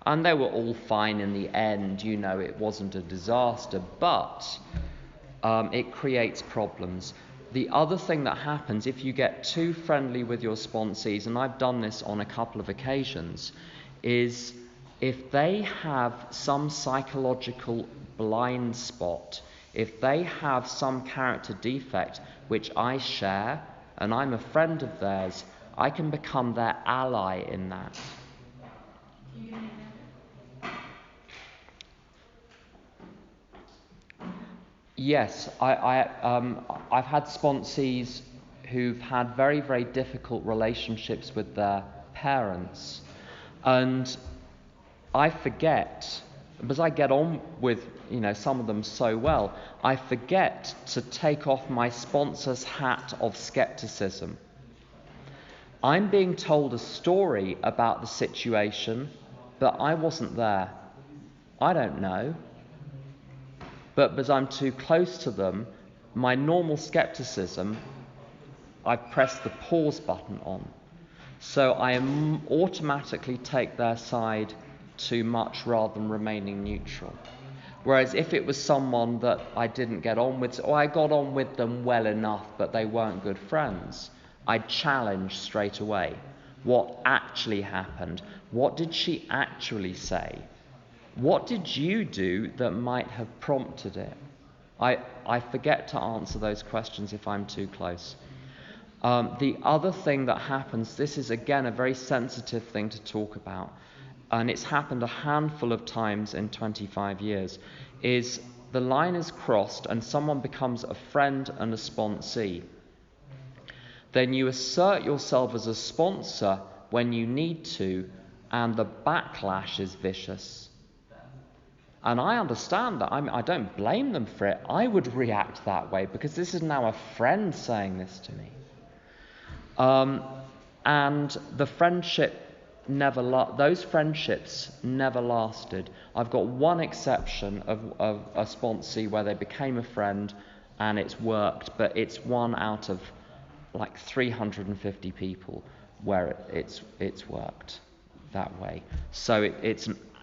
And they were all fine in the end, you know, it wasn't a disaster, but it creates problems. The other thing that happens if you get too friendly with your sponsees, and I've done this on a couple of occasions, is if they have some psychological blind spot, if they have some character defect which I share, and I'm a friend of theirs, I can become their ally in that. Can you give me an example? Yes, I've had sponsees who've had very, very difficult relationships with their parents, and I forget, because I get on with, you know, some of them so well, I forget to take off my sponsor's hat of skepticism. I'm being told a story about the situation, but I wasn't there. I don't know. But because I'm too close to them, my normal skepticism, I press the pause button on. So I automatically take their side too much rather than remaining neutral. Whereas if it was someone that I didn't get on with, or I got on with them well enough, but they weren't good friends, I'd challenge straight away. What actually happened? What did she actually say? What did you do that might have prompted it? I forget to answer those questions if I'm too close. The other thing that happens, this is again a very sensitive thing to talk about, and it's happened a handful of times in 25 years, is the line is crossed and someone becomes a friend and a sponsee. Then you assert yourself as a sponsor when you need to, and the backlash is vicious. And I understand that. I don't blame them for it. I would react that way because this is now a friend saying this to me. And the friendship those friendships never lasted. I've got one exception of a sponsee where they became a friend and it's worked, but it's one out of like 350 people where it's worked that way. So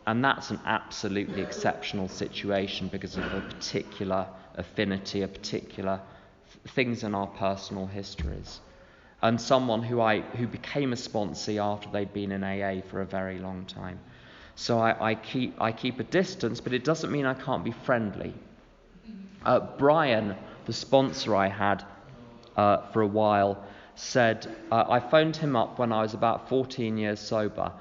and that's an absolutely exceptional situation because of a particular affinity, a particular things in our personal histories. And someone who became a sponsee after they'd been in AA for a very long time. So I keep a distance, but it doesn't mean I can't be friendly. Brian, the sponsor I had for a while, said, I phoned him up when I was about 14 years sober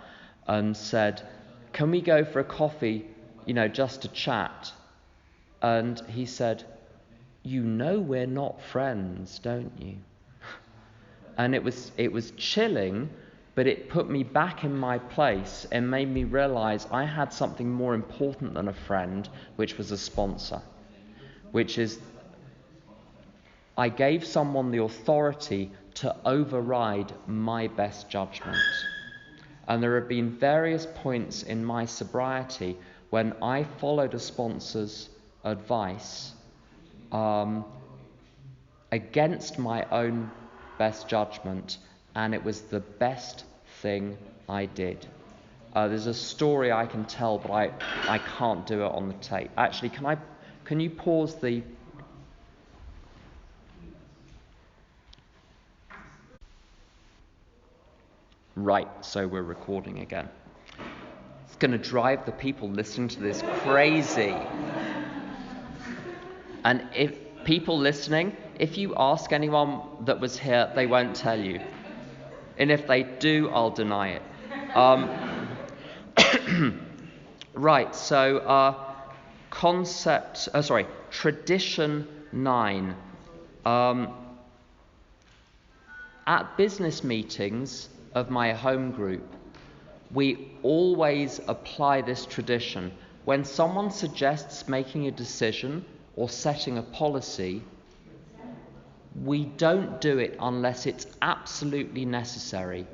and said, can we go for a coffee, just to chat? And he said, you know we're not friends, don't you? And it was chilling, but it put me back in my place and made me realize I had something more important than a friend, which was a sponsor. Which is, I gave someone the authority to override my best judgment. And there have been various points in my sobriety when I followed a sponsor's advice against my own best judgment, and it was the best thing I did. There's a story I can tell, but I can't do it on the tape. Actually, can you pause the... Right, so we're recording again. It's going to drive the people listening to this crazy. And if people listening, if you ask anyone that was here, they won't tell you. And if they do, I'll deny it. Right, so tradition 9. At business meetings of my home group, we always apply this tradition. When someone suggests making a decision or setting a policy, we don't do it unless it's absolutely necessary.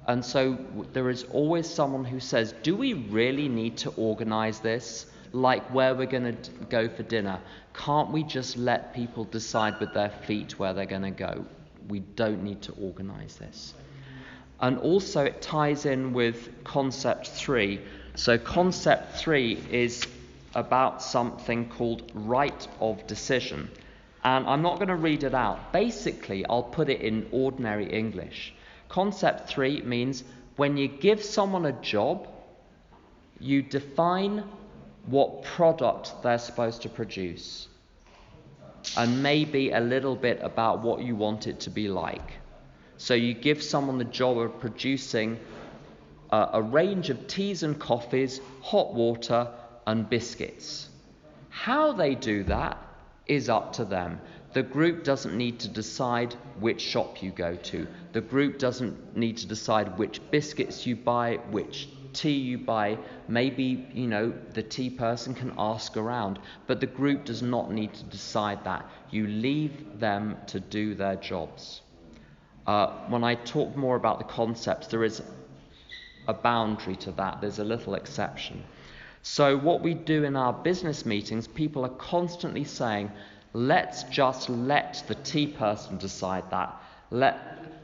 And so there is always someone who says, do we really need to organise this? Like where we're going to go for dinner. Can't we just let people decide with their feet where they're going to go? We don't need to organise this. And also it ties in with concept 3. So concept 3 is about something called right of decision. And I'm not going to read it out. Basically, I'll put it in ordinary English. Concept 3 means when you give someone a job, you define what product they're supposed to produce. And maybe a little bit about what you want it to be like. So you give someone the job of producing a range of teas and coffees, hot water and biscuits. How they do that is up to them. The group doesn't need to decide which shop you go to. The group doesn't need to decide which biscuits you buy, which tea you buy. Maybe, the tea person can ask around. But the group does not need to decide that. You leave them to do their jobs. When I talk more about the concepts, there is a boundary to that. There's a little exception. So what we do in our business meetings, people are constantly saying, let's just let the tea person decide that.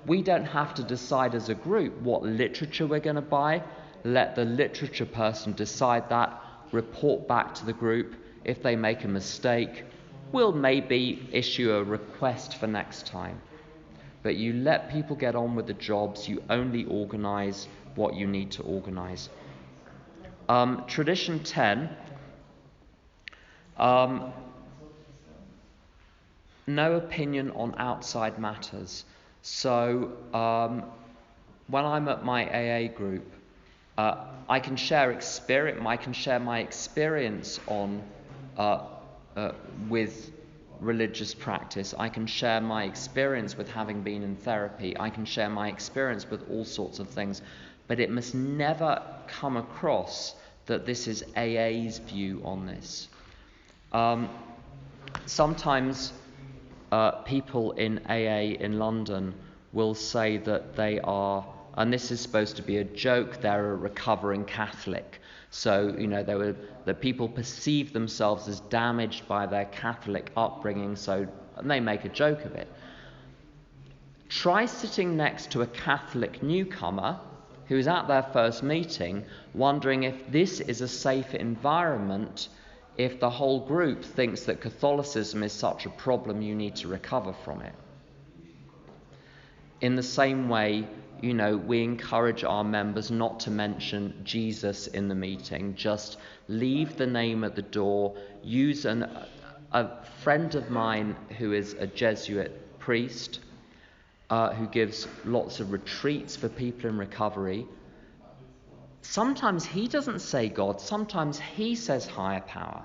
We don't have to decide as a group what literature we're going to buy. Let the literature person decide that, report back to the group. If they make a mistake, we'll maybe issue a request for next time. but you let people get on with the jobs. You only organise what you need to organise. Tradition 10, no opinion on outside matters. So when I'm at my AA group, I can share my experience on with religious practice. I can share my experience with having been in therapy. I can share my experience with all sorts of things, but it must never come across that this is AA's view on this. Sometimes people in AA in London will say that they are, and this is supposed to be a joke, they're a recovering Catholic. So, that people perceive themselves as damaged by their Catholic upbringing, and they make a joke of it. Try sitting next to a Catholic newcomer who is at their first meeting, wondering if this is a safe environment, if the whole group thinks that Catholicism is such a problem you need to recover from it. In the same way, we encourage our members not to mention Jesus in the meeting. Just leave the name at the door. Use a friend of mine who is a Jesuit priest, who gives lots of retreats for people in recovery. Sometimes he doesn't say God, sometimes he says higher power.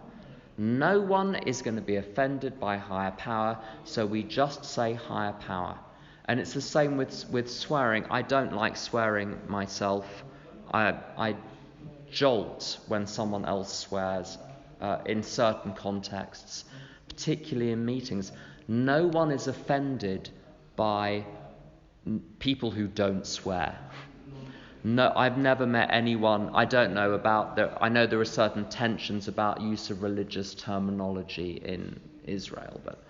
No one is going to be offended by higher power, so we just say higher power. And it's the same with swearing. I don't like swearing myself. I jolt when someone else swears in certain contexts, particularly in meetings. No one is offended by people who don't swear. No, I've never met anyone. I don't know about. I know there are certain tensions about use of religious terminology in Israel, but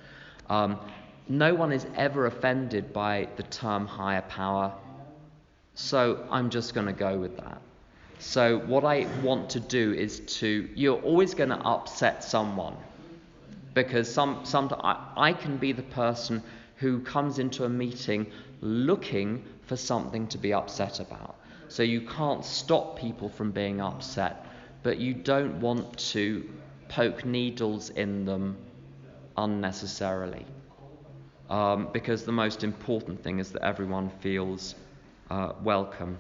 no one is ever offended by the term higher power. So I'm just going to go with that. So what I want to do is you're always going to upset someone, because I can be the person who comes into a meeting looking for something to be upset about. So you can't stop people from being upset, but you don't want to poke needles in them unnecessarily, because the most important thing is that everyone feels welcome.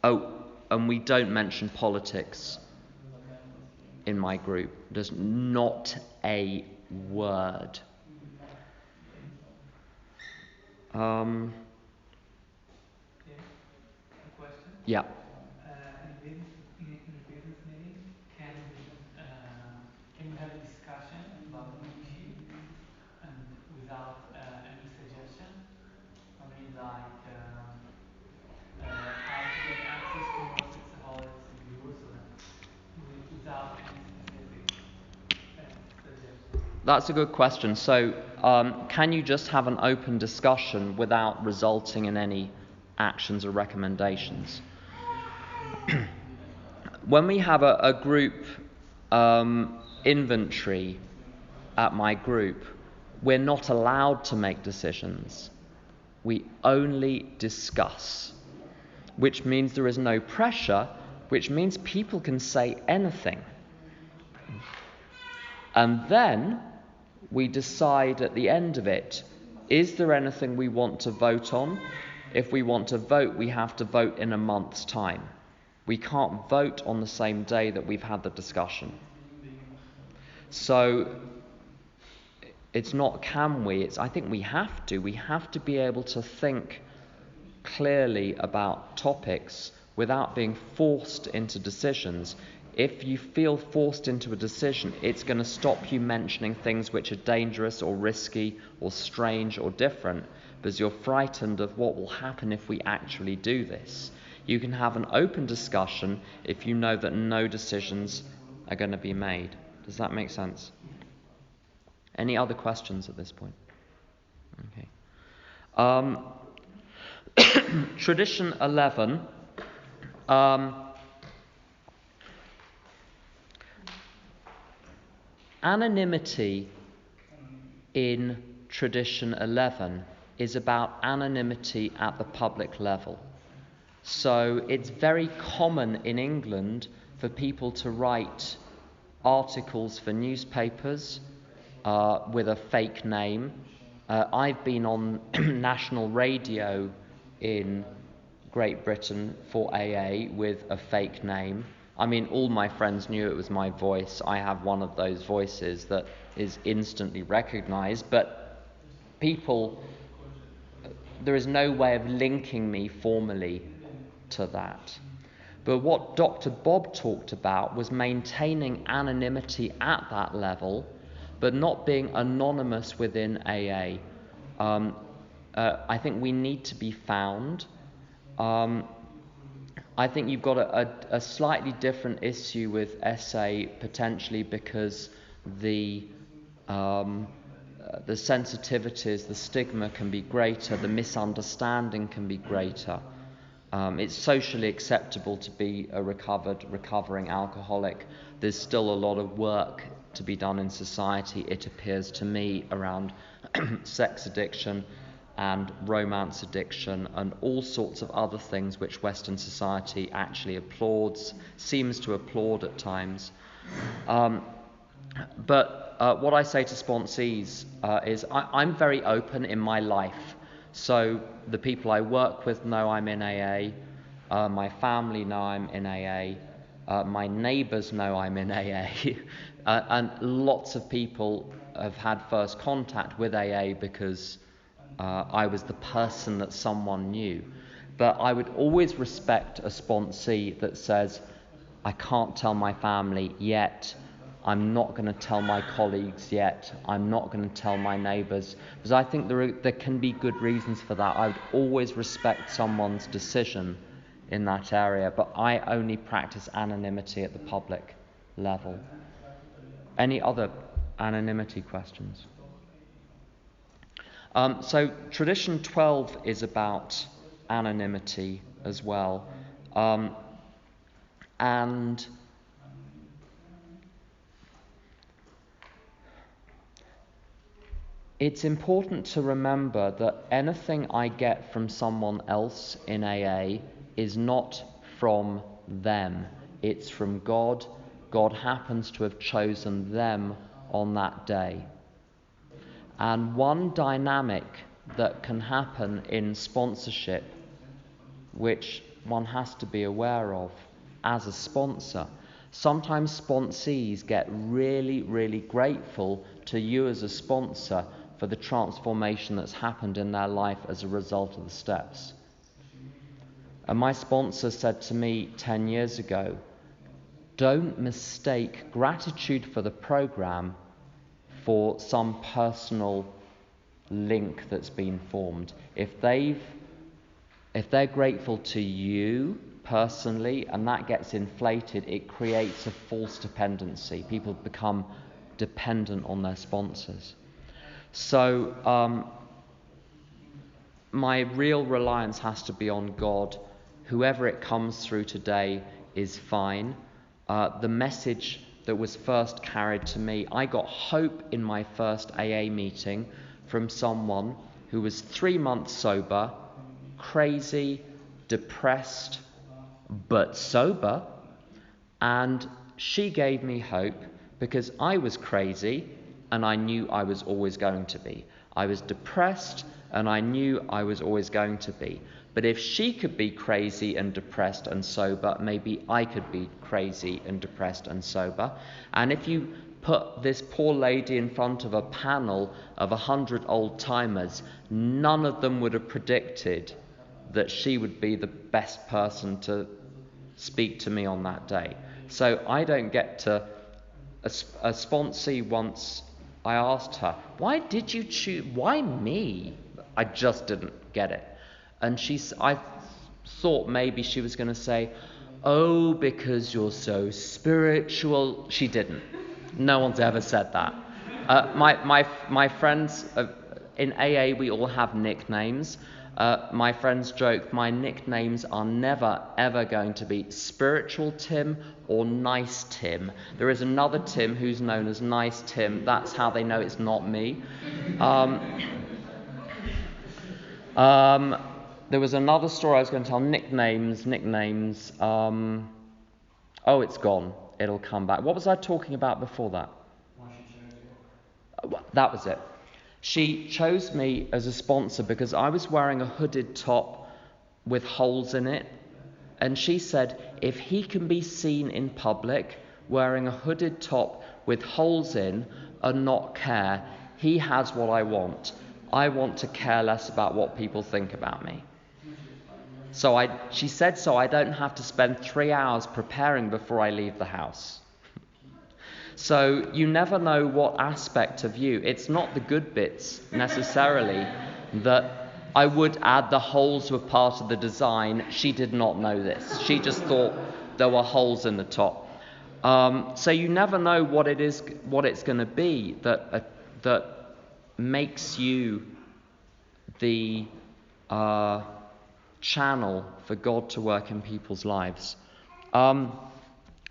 Oh, and we don't mention politics in my group. There's not a word. A question? Yeah. In the business meeting, can we have a discussion about an issue and without any suggestion? I mean, like how to get access to more sexaholics in Jerusalem without any specific suggestion. That's a good question. So, can you just have an open discussion without resulting in any actions or recommendations? When we have a group inventory at my group, we're not allowed to make decisions. We only discuss, which means there is no pressure, which means people can say anything. And then we decide at the end of it, is there anything we want to vote on? If we want to vote, we have to vote in a month's time. We can't vote on the same day that we've had the discussion. So it's not can we, it's I think we have to. We have to be able to think clearly about topics without being forced into decisions. If you feel forced into a decision, it's going to stop you mentioning things which are dangerous or risky or strange or different, because you're frightened of what will happen if we actually do this. You can have an open discussion if you know that no decisions are going to be made. Does that make sense? Any other questions at this point? Okay. Tradition 11. Anonymity in tradition 11 is about anonymity at the public level. So it's very common in England for people to write articles for newspapers with a fake name. I've been on national radio in Great Britain for AA with a fake name. I mean, all my friends knew it was my voice. I have one of those voices that is instantly recognized, but there is no way of linking me formally to that. But what Dr. Bob talked about was maintaining anonymity at that level, but not being anonymous within AA. I think we need to be found. I think you've got a slightly different issue with SA potentially because the sensitivities, the stigma can be greater, the misunderstanding can be greater. It's socially acceptable to be a recovering alcoholic. There's still a lot of work to be done in society, it appears to me, around sex addiction and romance addiction and all sorts of other things which Western society actually applauds, seems to applaud at times. But what I say to sponsees is I'm very open in my life. So the people I work with know I'm in AA, my family know I'm in AA, my neighbours know I'm in AA, and lots of people have had first contact with AA because I was the person that someone knew. But I would always respect a sponsee that says, I can't tell my family yet, I'm not going to tell my colleagues yet, I'm not going to tell my neighbours, because I think there can be good reasons for that. I would always respect someone's decision in that area, but I only practice anonymity at the public level. Any other anonymity questions? So tradition 12 is about anonymity as well. And it's important to remember that anything I get from someone else in AA is not from them. It's from God. God happens to have chosen them on that day. And one dynamic that can happen in sponsorship, which one has to be aware of as a sponsor, sometimes sponsees get really, really grateful to you as a sponsor for the transformation that's happened in their life as a result of the steps. And my sponsor said to me 10 years ago, don't mistake gratitude for the program for some personal link that's been formed. If they're grateful to you personally and that gets inflated, it creates a false dependency. People become dependent on their sponsors. So my real reliance has to be on God. Whoever it comes through today is fine. The message that was first carried to me, I got hope in my first AA meeting from someone who was 3 months sober, crazy, depressed, but sober, and she gave me hope because I was crazy and I knew I was always going to be. I was depressed and I knew I was always going to be. But if she could be crazy and depressed and sober, maybe I could be crazy and depressed and sober. And if you put this poor lady in front of a panel of 100 old-timers, none of them would have predicted that she would be the best person to speak to me on that day. So I don't get to... A sponsee once, I asked her, why did you choose... Why me? I just didn't get it. And I thought maybe she was going to say, oh, because you're so spiritual. She didn't. No one's ever said that. My friends, in AA we all have nicknames. My friends joke, my nicknames are never ever going to be Spiritual Tim or Nice Tim. There is another Tim who's known as Nice Tim. That's how they know it's not me. There was another story I was going to tell. Nicknames. Oh, it's gone. It'll come back. What was I talking about before that? That was it. She chose me as a sponsor because I was wearing a hooded top with holes in it. And she said, if he can be seen in public wearing a hooded top with holes in and not care, he has what I want. I want to care less about what people think about me. She said so I don't have to spend 3 hours preparing before I leave the house. So you never know what aspect of you. It's not the good bits necessarily that I would add the holes were part of the design. She did not know this. She just thought there were holes in the top. So you never know what it's going to be that makes you the channel for God to work in people's lives.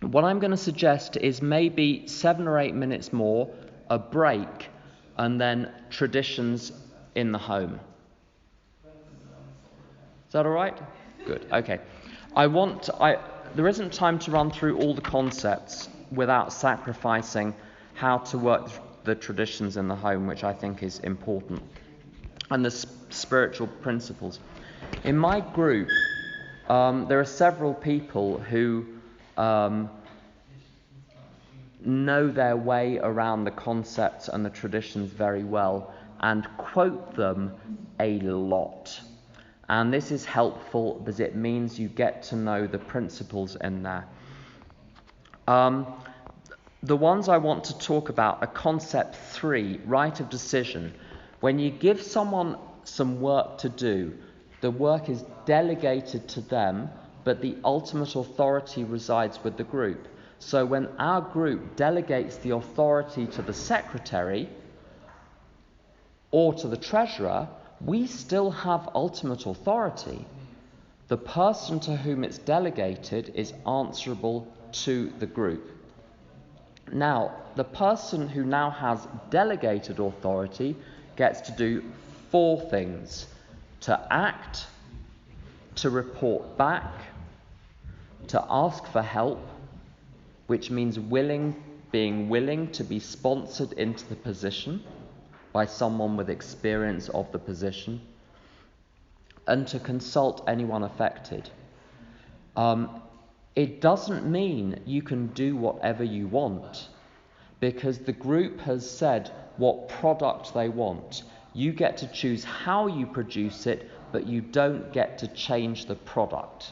What I'm going to suggest is maybe 7 or 8 minutes more, a break, and then traditions in the home. Is that all right? Good. Okay. There isn't time to run through all the concepts without sacrificing how to work the traditions in the home, which I think is important, and the spiritual principles. In my group, there are several people who know their way around the concepts and the traditions very well and quote them a lot. And this is helpful because it means you get to know the principles in there. The ones I want to talk about are concept 3, right of decision. When you give someone some work to do, the work is delegated to them, but the ultimate authority resides with the group. So when our group delegates the authority to the secretary or to the treasurer, we still have ultimate authority. The person to whom it's delegated is answerable to the group. Now, the person who now has delegated authority gets to do 4 things: to act, to report back, to ask for help, which means being willing to be sponsored into the position by someone with experience of the position, and to consult anyone affected. It doesn't mean you can do whatever you want, because the group has said what product they want. You get to choose how you produce it, but you don't get to change the product.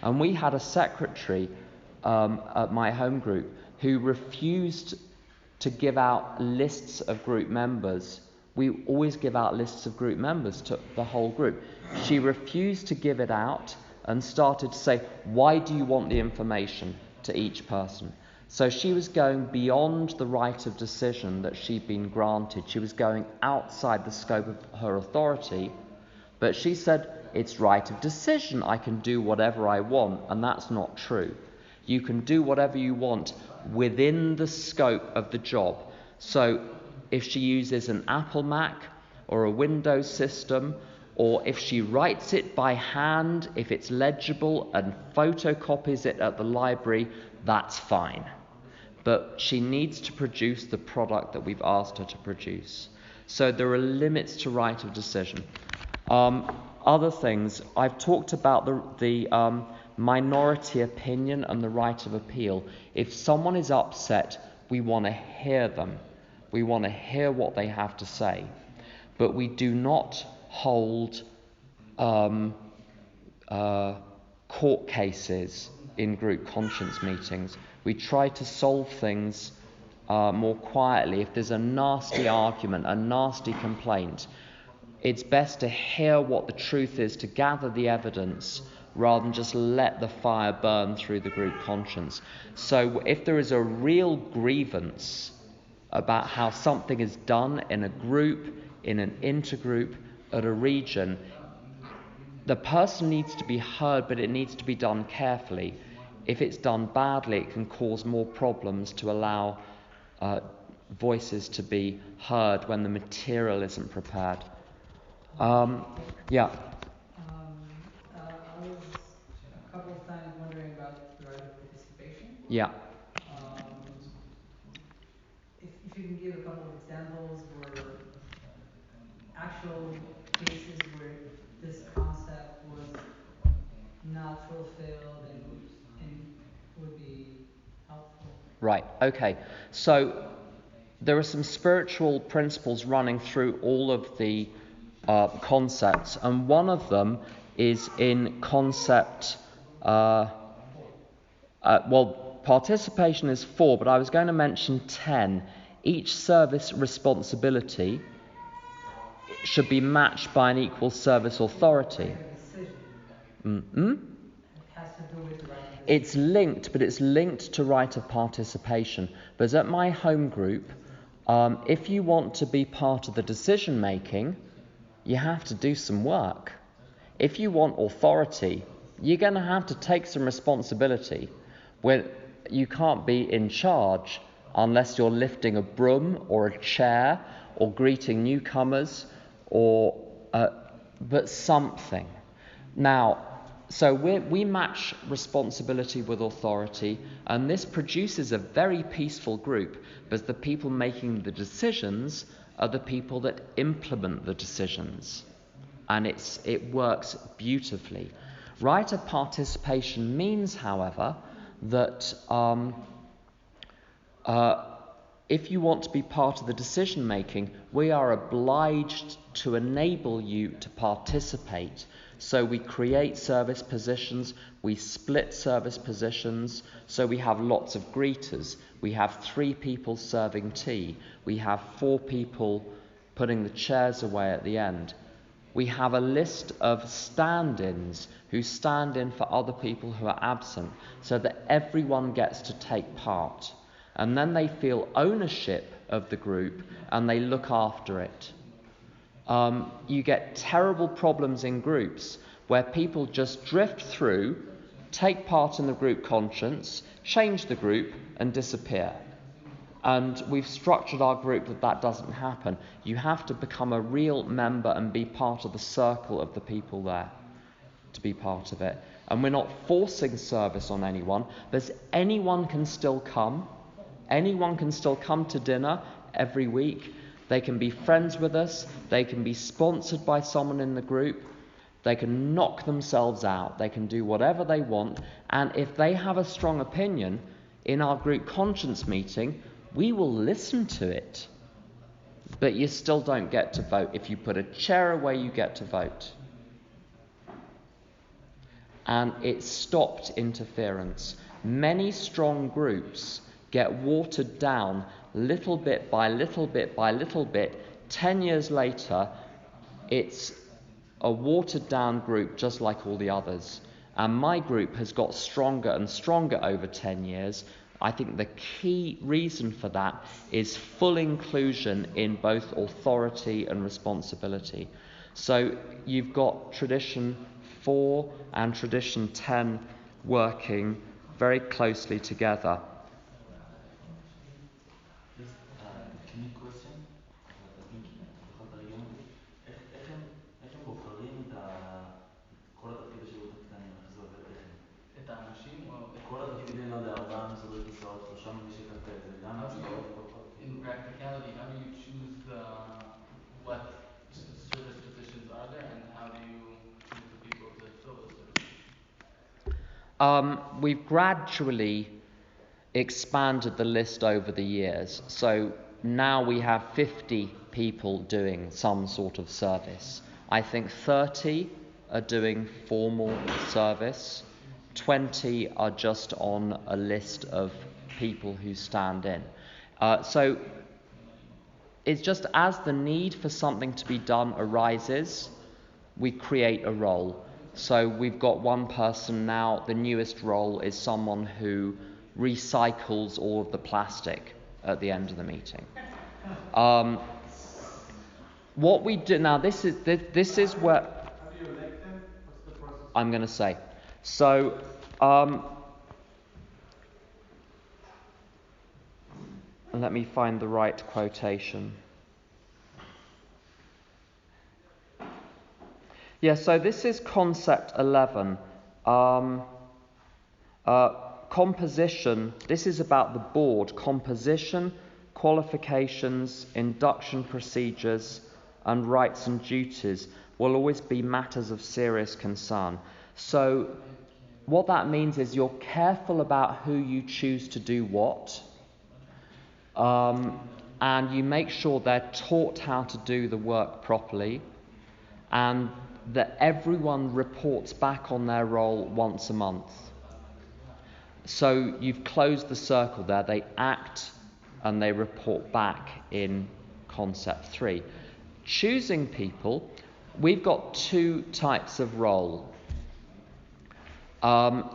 And we had a secretary at my home group who refused to give out lists of group members. We always give out lists of group members to the whole group. She refused to give it out and started to say, why do you want the information to each person? So she was going beyond the right of decision that she'd been granted. She was going outside the scope of her authority. But she said, it's right of decision. I can do whatever I want. And that's not true. You can do whatever you want within the scope of the job. So if she uses an Apple Mac or a Windows system, or if she writes it by hand, if it's legible and photocopies it at the library, that's fine. But she needs to produce the product that we've asked her to produce. So there are limits to right of decision. Other things, I've talked about the minority opinion and the right of appeal. If someone is upset, we want to hear them. We want to hear what they have to say. But we do not hold court cases in group conscience meetings. We try to solve things more quietly. If there's a nasty argument, a nasty complaint, it's best to hear what the truth is, to gather the evidence, rather than just let the fire burn through the group conscience. So if there is a real grievance about how something is done in a group, in an intergroup, at a region, the person needs to be heard, but it needs to be done carefully. If it's done badly, it can cause more problems to allow voices to be heard when the material isn't prepared. Yeah, I was a couple of times wondering about the right of participation. yeah. If you can give a couple of examples where actual cases where this concept was not fulfilled and would be helpful. Right, okay. So there are some spiritual principles running through all of the concepts, and one of them is in concept. Participation is 4, but I was going to mention 10. Each service responsibility should be matched by an equal service authority. Right of decision. Mm-hmm. It has to do with the right of decision. It's linked, but it's linked to right of participation. But at my home group, if you want to be part of the decision making, you have to do some work. If you want authority, you're going to have to take some responsibility. Where you can't be in charge unless you're lifting a broom or a chair or greeting newcomers but something. Now, so we match responsibility with authority, and this produces a very peaceful group, but the people making the decisions are the people that implement the decisions. And it works beautifully. Right of participation means, however, that if you want to be part of the decision making, we are obliged to enable you to participate. So we create service positions, we split service positions, so we have lots of greeters. We have 3 people serving tea. We have 4 people putting the chairs away at the end. We have a list of stand-ins who stand in for other people who are absent, so that everyone gets to take part. And then they feel ownership of the group and they look after it. You get terrible problems in groups where people just drift through, take part in the group conscience, change the group and disappear. And we've structured our group that doesn't happen. You have to become a real member and be part of the circle of the people there to be part of it. And we're not forcing service on anyone. Anyone can still come. Anyone can still come to dinner every week. They can be friends with us. They can be sponsored by someone in the group. They can knock themselves out. They can do whatever they want. And if they have a strong opinion in our group conscience meeting, we will listen to it. But you still don't get to vote. If you put a chair away, you get to vote. And it stopped interference. Many strong groups get watered down little bit by little bit by little bit. 10 years later, it's a watered down group just like all the others. And my group has got stronger and stronger over 10 years. I think the key reason for that is full inclusion in both authority and responsibility. So you've got tradition 4 and tradition 10 working very closely together. Just unique question, but I think תוכל לתרגם אותי. איך הם בוחרים את כל התפקידי שירות הקטנים, איך זה עובד טכנית? את האנשים או... כל התפקידים, לא יודע, 4 מסדרי כיסאות, 3 מגישי קפה, זה גם הצבעות כל אחד? In practicality, how do you choose what service positions are there, and how do you choose the people to fill those services? We've gradually expanded the list over the years. So now we have 50 people doing some sort of service. I think 30 are doing formal service. 20 are just on a list of people who stand in. So it's just as the need for something to be done arises, we create a role. So we've got one person now. The newest role is someone who recycles all of the plastic at the end of the meeting. What we do now, this is where... How do you elect them? What's the process? I'm going to say. So, let me find the right quotation. Yeah, so this is concept 11. Composition, this is about the board. Composition, qualifications, induction procedures, and rights and duties will always be matters of serious concern. So what that means is you're careful about who you choose to do what, and you make sure they're taught how to do the work properly, and that everyone reports back on their role once a month. So you've closed the circle there. They act and they report back in concept 3. Choosing people, we've got 2 types of role. A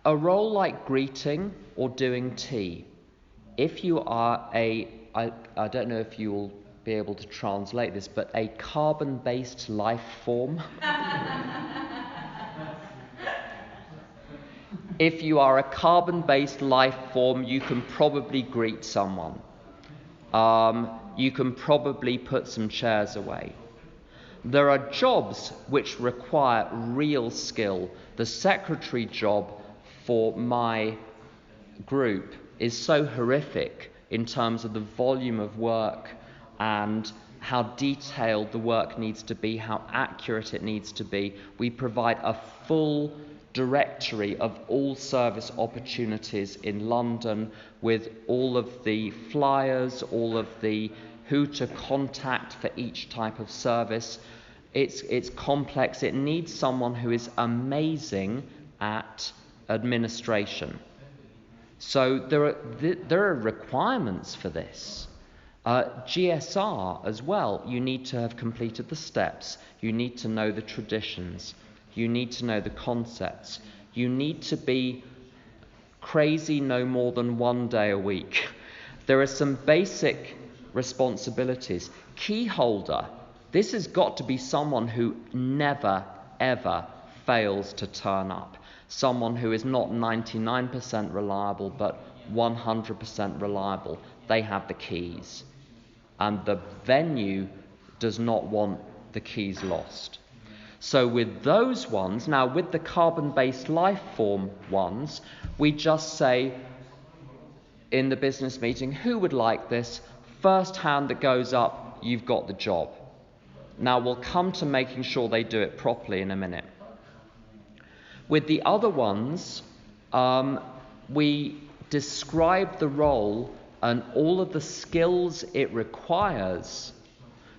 role like greeting or doing tea. If you are I don't know if you will be able to translate this, but a carbon-based life form. If you are a carbon-based life form, you can probably greet someone. You can probably put some chairs away. There are jobs which require real skill. The secretary job for my group is so horrific in terms of the volume of work and how detailed the work needs to be, how accurate it needs to be. We provide a full directory of all service opportunities in London with all of the flyers, all of the who to contact for each type of service. It's complex. It needs someone who is amazing at administration. So there are requirements for this. GSR as well, you need to have completed the steps. You need to know the traditions. You need to know the concepts. You need to be crazy no more than 1 day a week. There are some basic responsibilities. Key holder, this has got to be someone who never, ever fails to turn up. Someone who is not 99% reliable, but 100% reliable. They have the keys. And the venue does not want the keys lost. So with those ones, now with the carbon-based life form ones, we just say in the business meeting, who would like this? First hand that goes up, you've got the job. Now we'll come to making sure they do it properly in a minute. With the other ones, we describe the role and all of the skills it requires.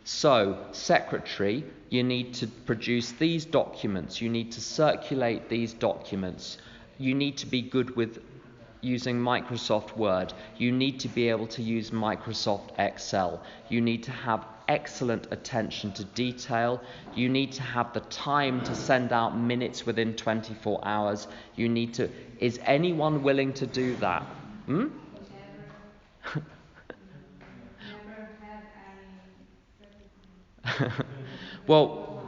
So, secretary, you need to produce these documents, you need to circulate these documents, you need to be good with using Microsoft Word, you need to be able to use Microsoft Excel, you need to have excellent attention to detail, you need to have the time to send out minutes within 24 hours, you need to... Is anyone willing to do that? Never had any... Well,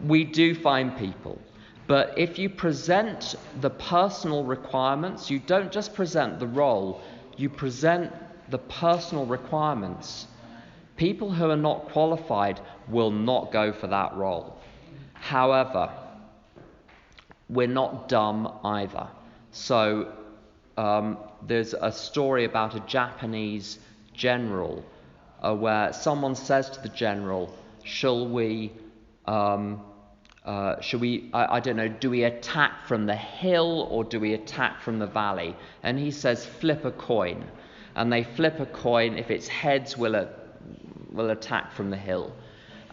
we do find people. But if you present the personal requirements, you don't just present the role, you present the personal requirements. People who are not qualified will not go for that role. However, we're not dumb either. So there's a story about a Japanese general where someone says to the general, shall we, I don't know, do we attack from the hill or do we attack from the valley? And he says, flip a coin. And they flip a coin. If it's heads, will attack from the hill.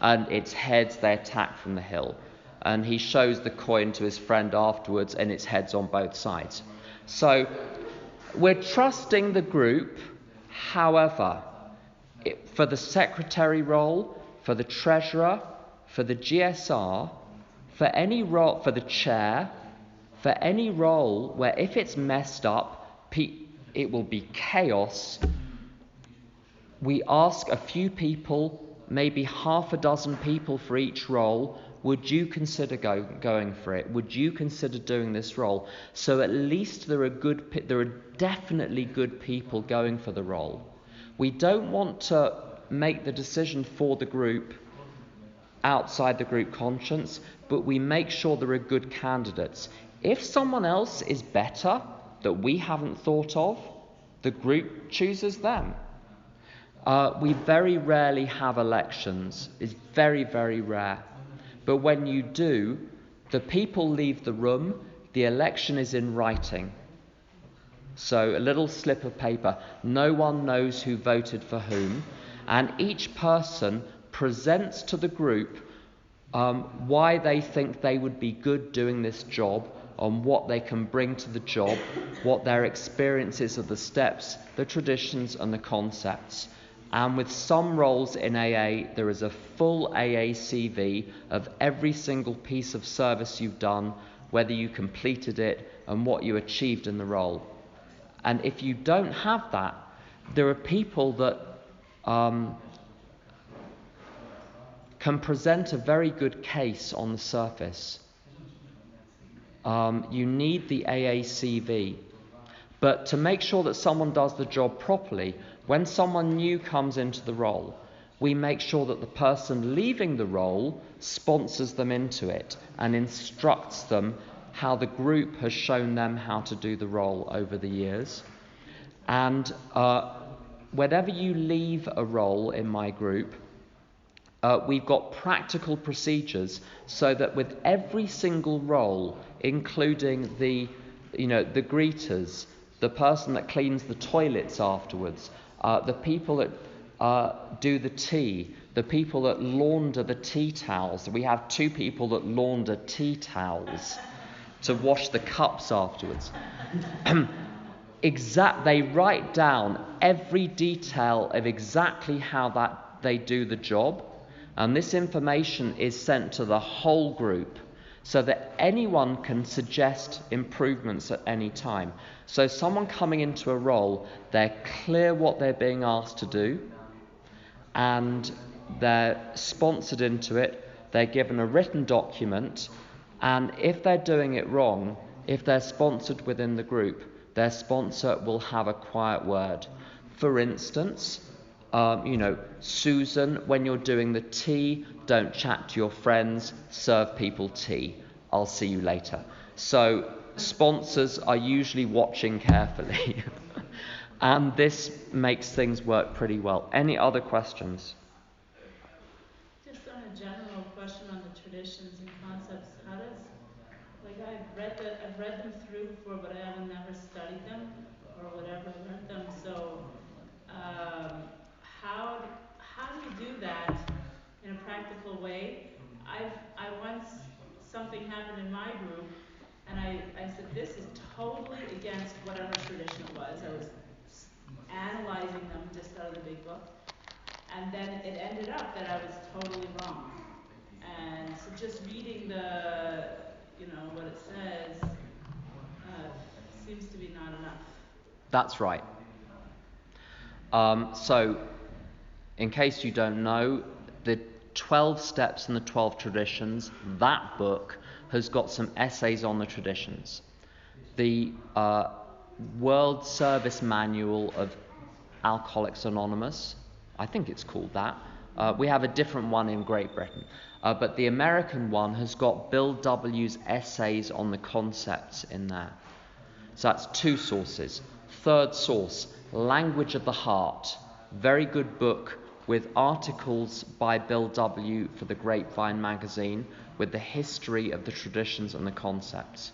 And it's heads, they attack from the hill. And he shows the coin to his friend afterwards, and it's heads on both sides. So we're trusting the group. However, for the secretary role, for the treasurer, for the GSR, for any role, for the chair, for any role where if it's messed up, it will be chaos. We ask a few people, maybe half a dozen people for each role, would you consider going for it? Would you consider doing this role? So at least there are definitely good people going for the role. We don't want to make the decision for the group outside the group conscience, but we make sure there are good candidates. If someone else is better that we haven't thought of, the group chooses them. We very rarely have elections. It's very, very rare. But when you do, the people leave the room, the election is in writing. So a little slip of paper, no one knows who voted for whom, and each person presents to the group why they think they would be good doing this job, on what they can bring to the job, what their experience is of the steps, the traditions and the concepts. And with some roles in AA, there is a full AA CV of every single piece of service you've done, whether you completed it and what you achieved in the role. And if you don't have that, there are people that can present a very good case on the surface. You need the AACV. But to make sure that someone does the job properly, when someone new comes into the role, we make sure that the person leaving the role sponsors them into it and instructs them how the group has shown them how to do the role over the years. And whenever you leave a role in my group, we've got practical procedures so that with every single role, including the greeters, the person that cleans the toilets afterwards, the people that do the tea, the people that launder the tea towels. We have 2 people that launder tea towels to wash the cups afterwards. They write down every detail of exactly how that they do the job, and this information is sent to the whole group so that anyone can suggest improvements at any time. So someone coming into a role, they're clear what they're being asked to do, and they're sponsored into it, they're given a written document, and if they're doing it wrong, if they're sponsored within the group, their sponsor will have a quiet word. For instance, Susan, when you're doing the tea, don't chat to your friends, serve people tea. I'll see you later. So sponsors are usually watching carefully. And this makes things work pretty well. Any other questions? Just on a general question on the traditions and concepts, how does, like I've read them through before, but I haven't never studied them or whatever, learned them. So how do you do that in a practical way? I once, something happened in my group, and I said, this is totally against whatever tradition it was. I was analyzing them just out of the big book, and then it ended up that I was totally wrong. And so just reading what it says seems to be not enough. That's right. So, in case you don't know, the 12 Steps and the 12 Traditions, that book has got some essays on the traditions. The World Service Manual of Alcoholics Anonymous, I think it's called that. We have a different one in Great Britain. But the American one has got Bill W.'s essays on the concepts in there. So that's 2 sources. Third source, Language of the Heart. Very good book with articles by Bill W. for the Grapevine magazine with the history of the traditions and the concepts.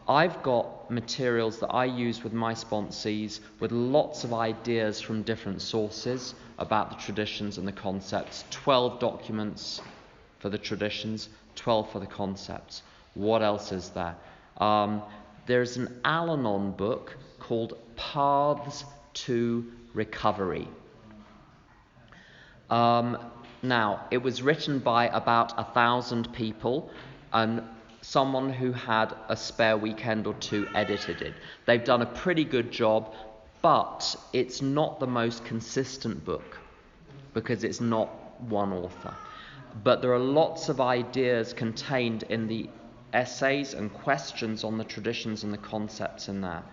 I've got materials that I use with my sponsees with lots of ideas from different sources about the traditions and the concepts. 12 documents for the traditions, 12 for the concepts. What else is there? There's an Al-Anon book called Paths to Recovery. Now, it was written by about 1,000 people, and someone who had a spare weekend or 2 edited it. They've done a pretty good job, but it's not the most consistent book because it's not one author. But there are lots of ideas contained in the essays and questions on the traditions and the concepts in there.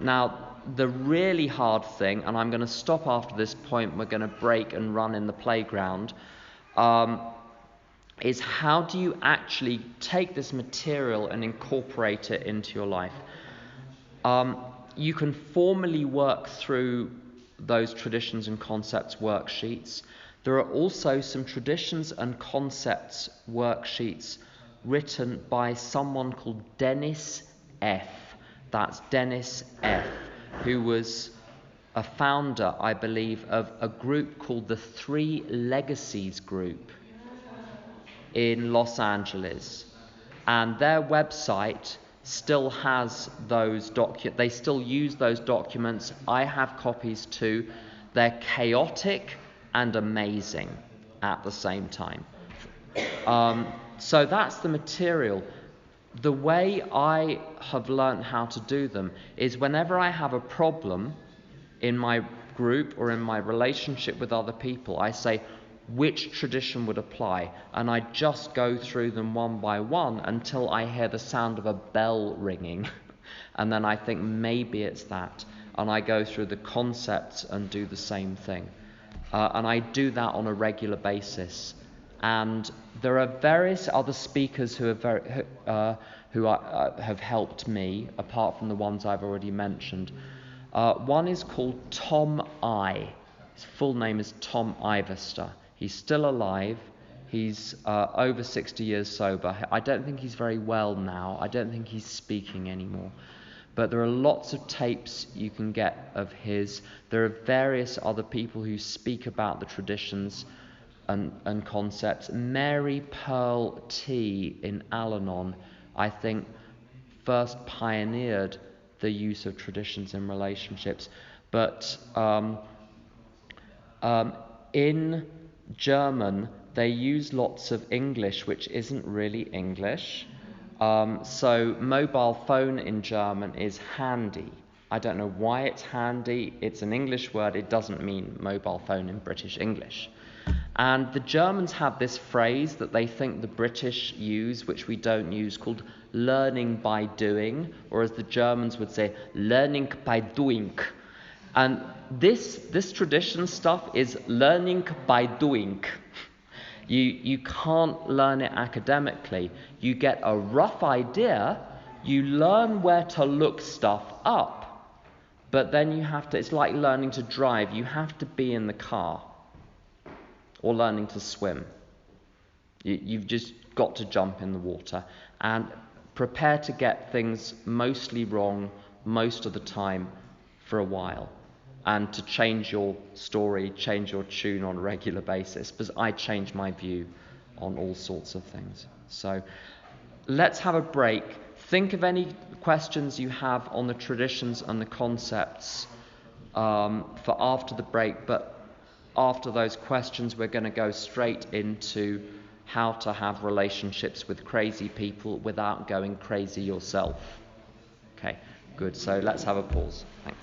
Now, the really hard thing, and I'm going to stop after this point, we're going to break and run in the playground, is how do you actually take this material and incorporate it into your life? You can formally work through those traditions and concepts worksheets. There are also some traditions and concepts worksheets written by someone called Dennis F. That's Dennis F., who was a founder, I believe, of a group called the Three Legacies Group in Los Angeles. And their website still has those documents. They still use those documents. I have copies too. They're chaotic and amazing at the same time. So that's the material. The way I have learned how to do them is whenever I have a problem in my group or in my relationship with other people, I say, which tradition would apply? And I just go through them one by one until I hear the sound of a bell ringing. And then I think maybe it's that. And I go through the concepts and do the same thing. And I do that on a regular basis. And there are various other speakers who have helped me, apart from the ones I've already mentioned. One is called Tom I. His full name is Tom Ivester. He's still alive. He's over 60 years sober. I don't think he's very well now. I don't think he's speaking anymore. But there are lots of tapes you can get of his. There are various other people who speak about the traditions and concepts. Mary Pearl T. in Al-Anon, I think, first pioneered the use of traditions in relationships. But in German, they use lots of English, which isn't really English. So mobile phone in German is handy. I don't know why it's handy. It's an English word. It doesn't mean mobile phone in British English. And the Germans have this phrase that they think the British use, which we don't use, called learning by doing, or as the Germans would say, learning by doing. And this tradition stuff is learning by doing. You can't learn it academically. You get a rough idea, you learn where to look stuff up, but then you have to, it's like learning to drive, you have to be in the car, or learning to swim. You've just got to jump in the water, and prepare to get things mostly wrong most of the time for a while, and to change your story, change your tune on a regular basis, because I change my view on all sorts of things. So let's have a break. Think of any questions you have on the traditions and the concepts for after the break, but after those questions we're going to go straight into how to have relationships with crazy people without going crazy yourself. Okay, good. So let's have a pause. Thanks.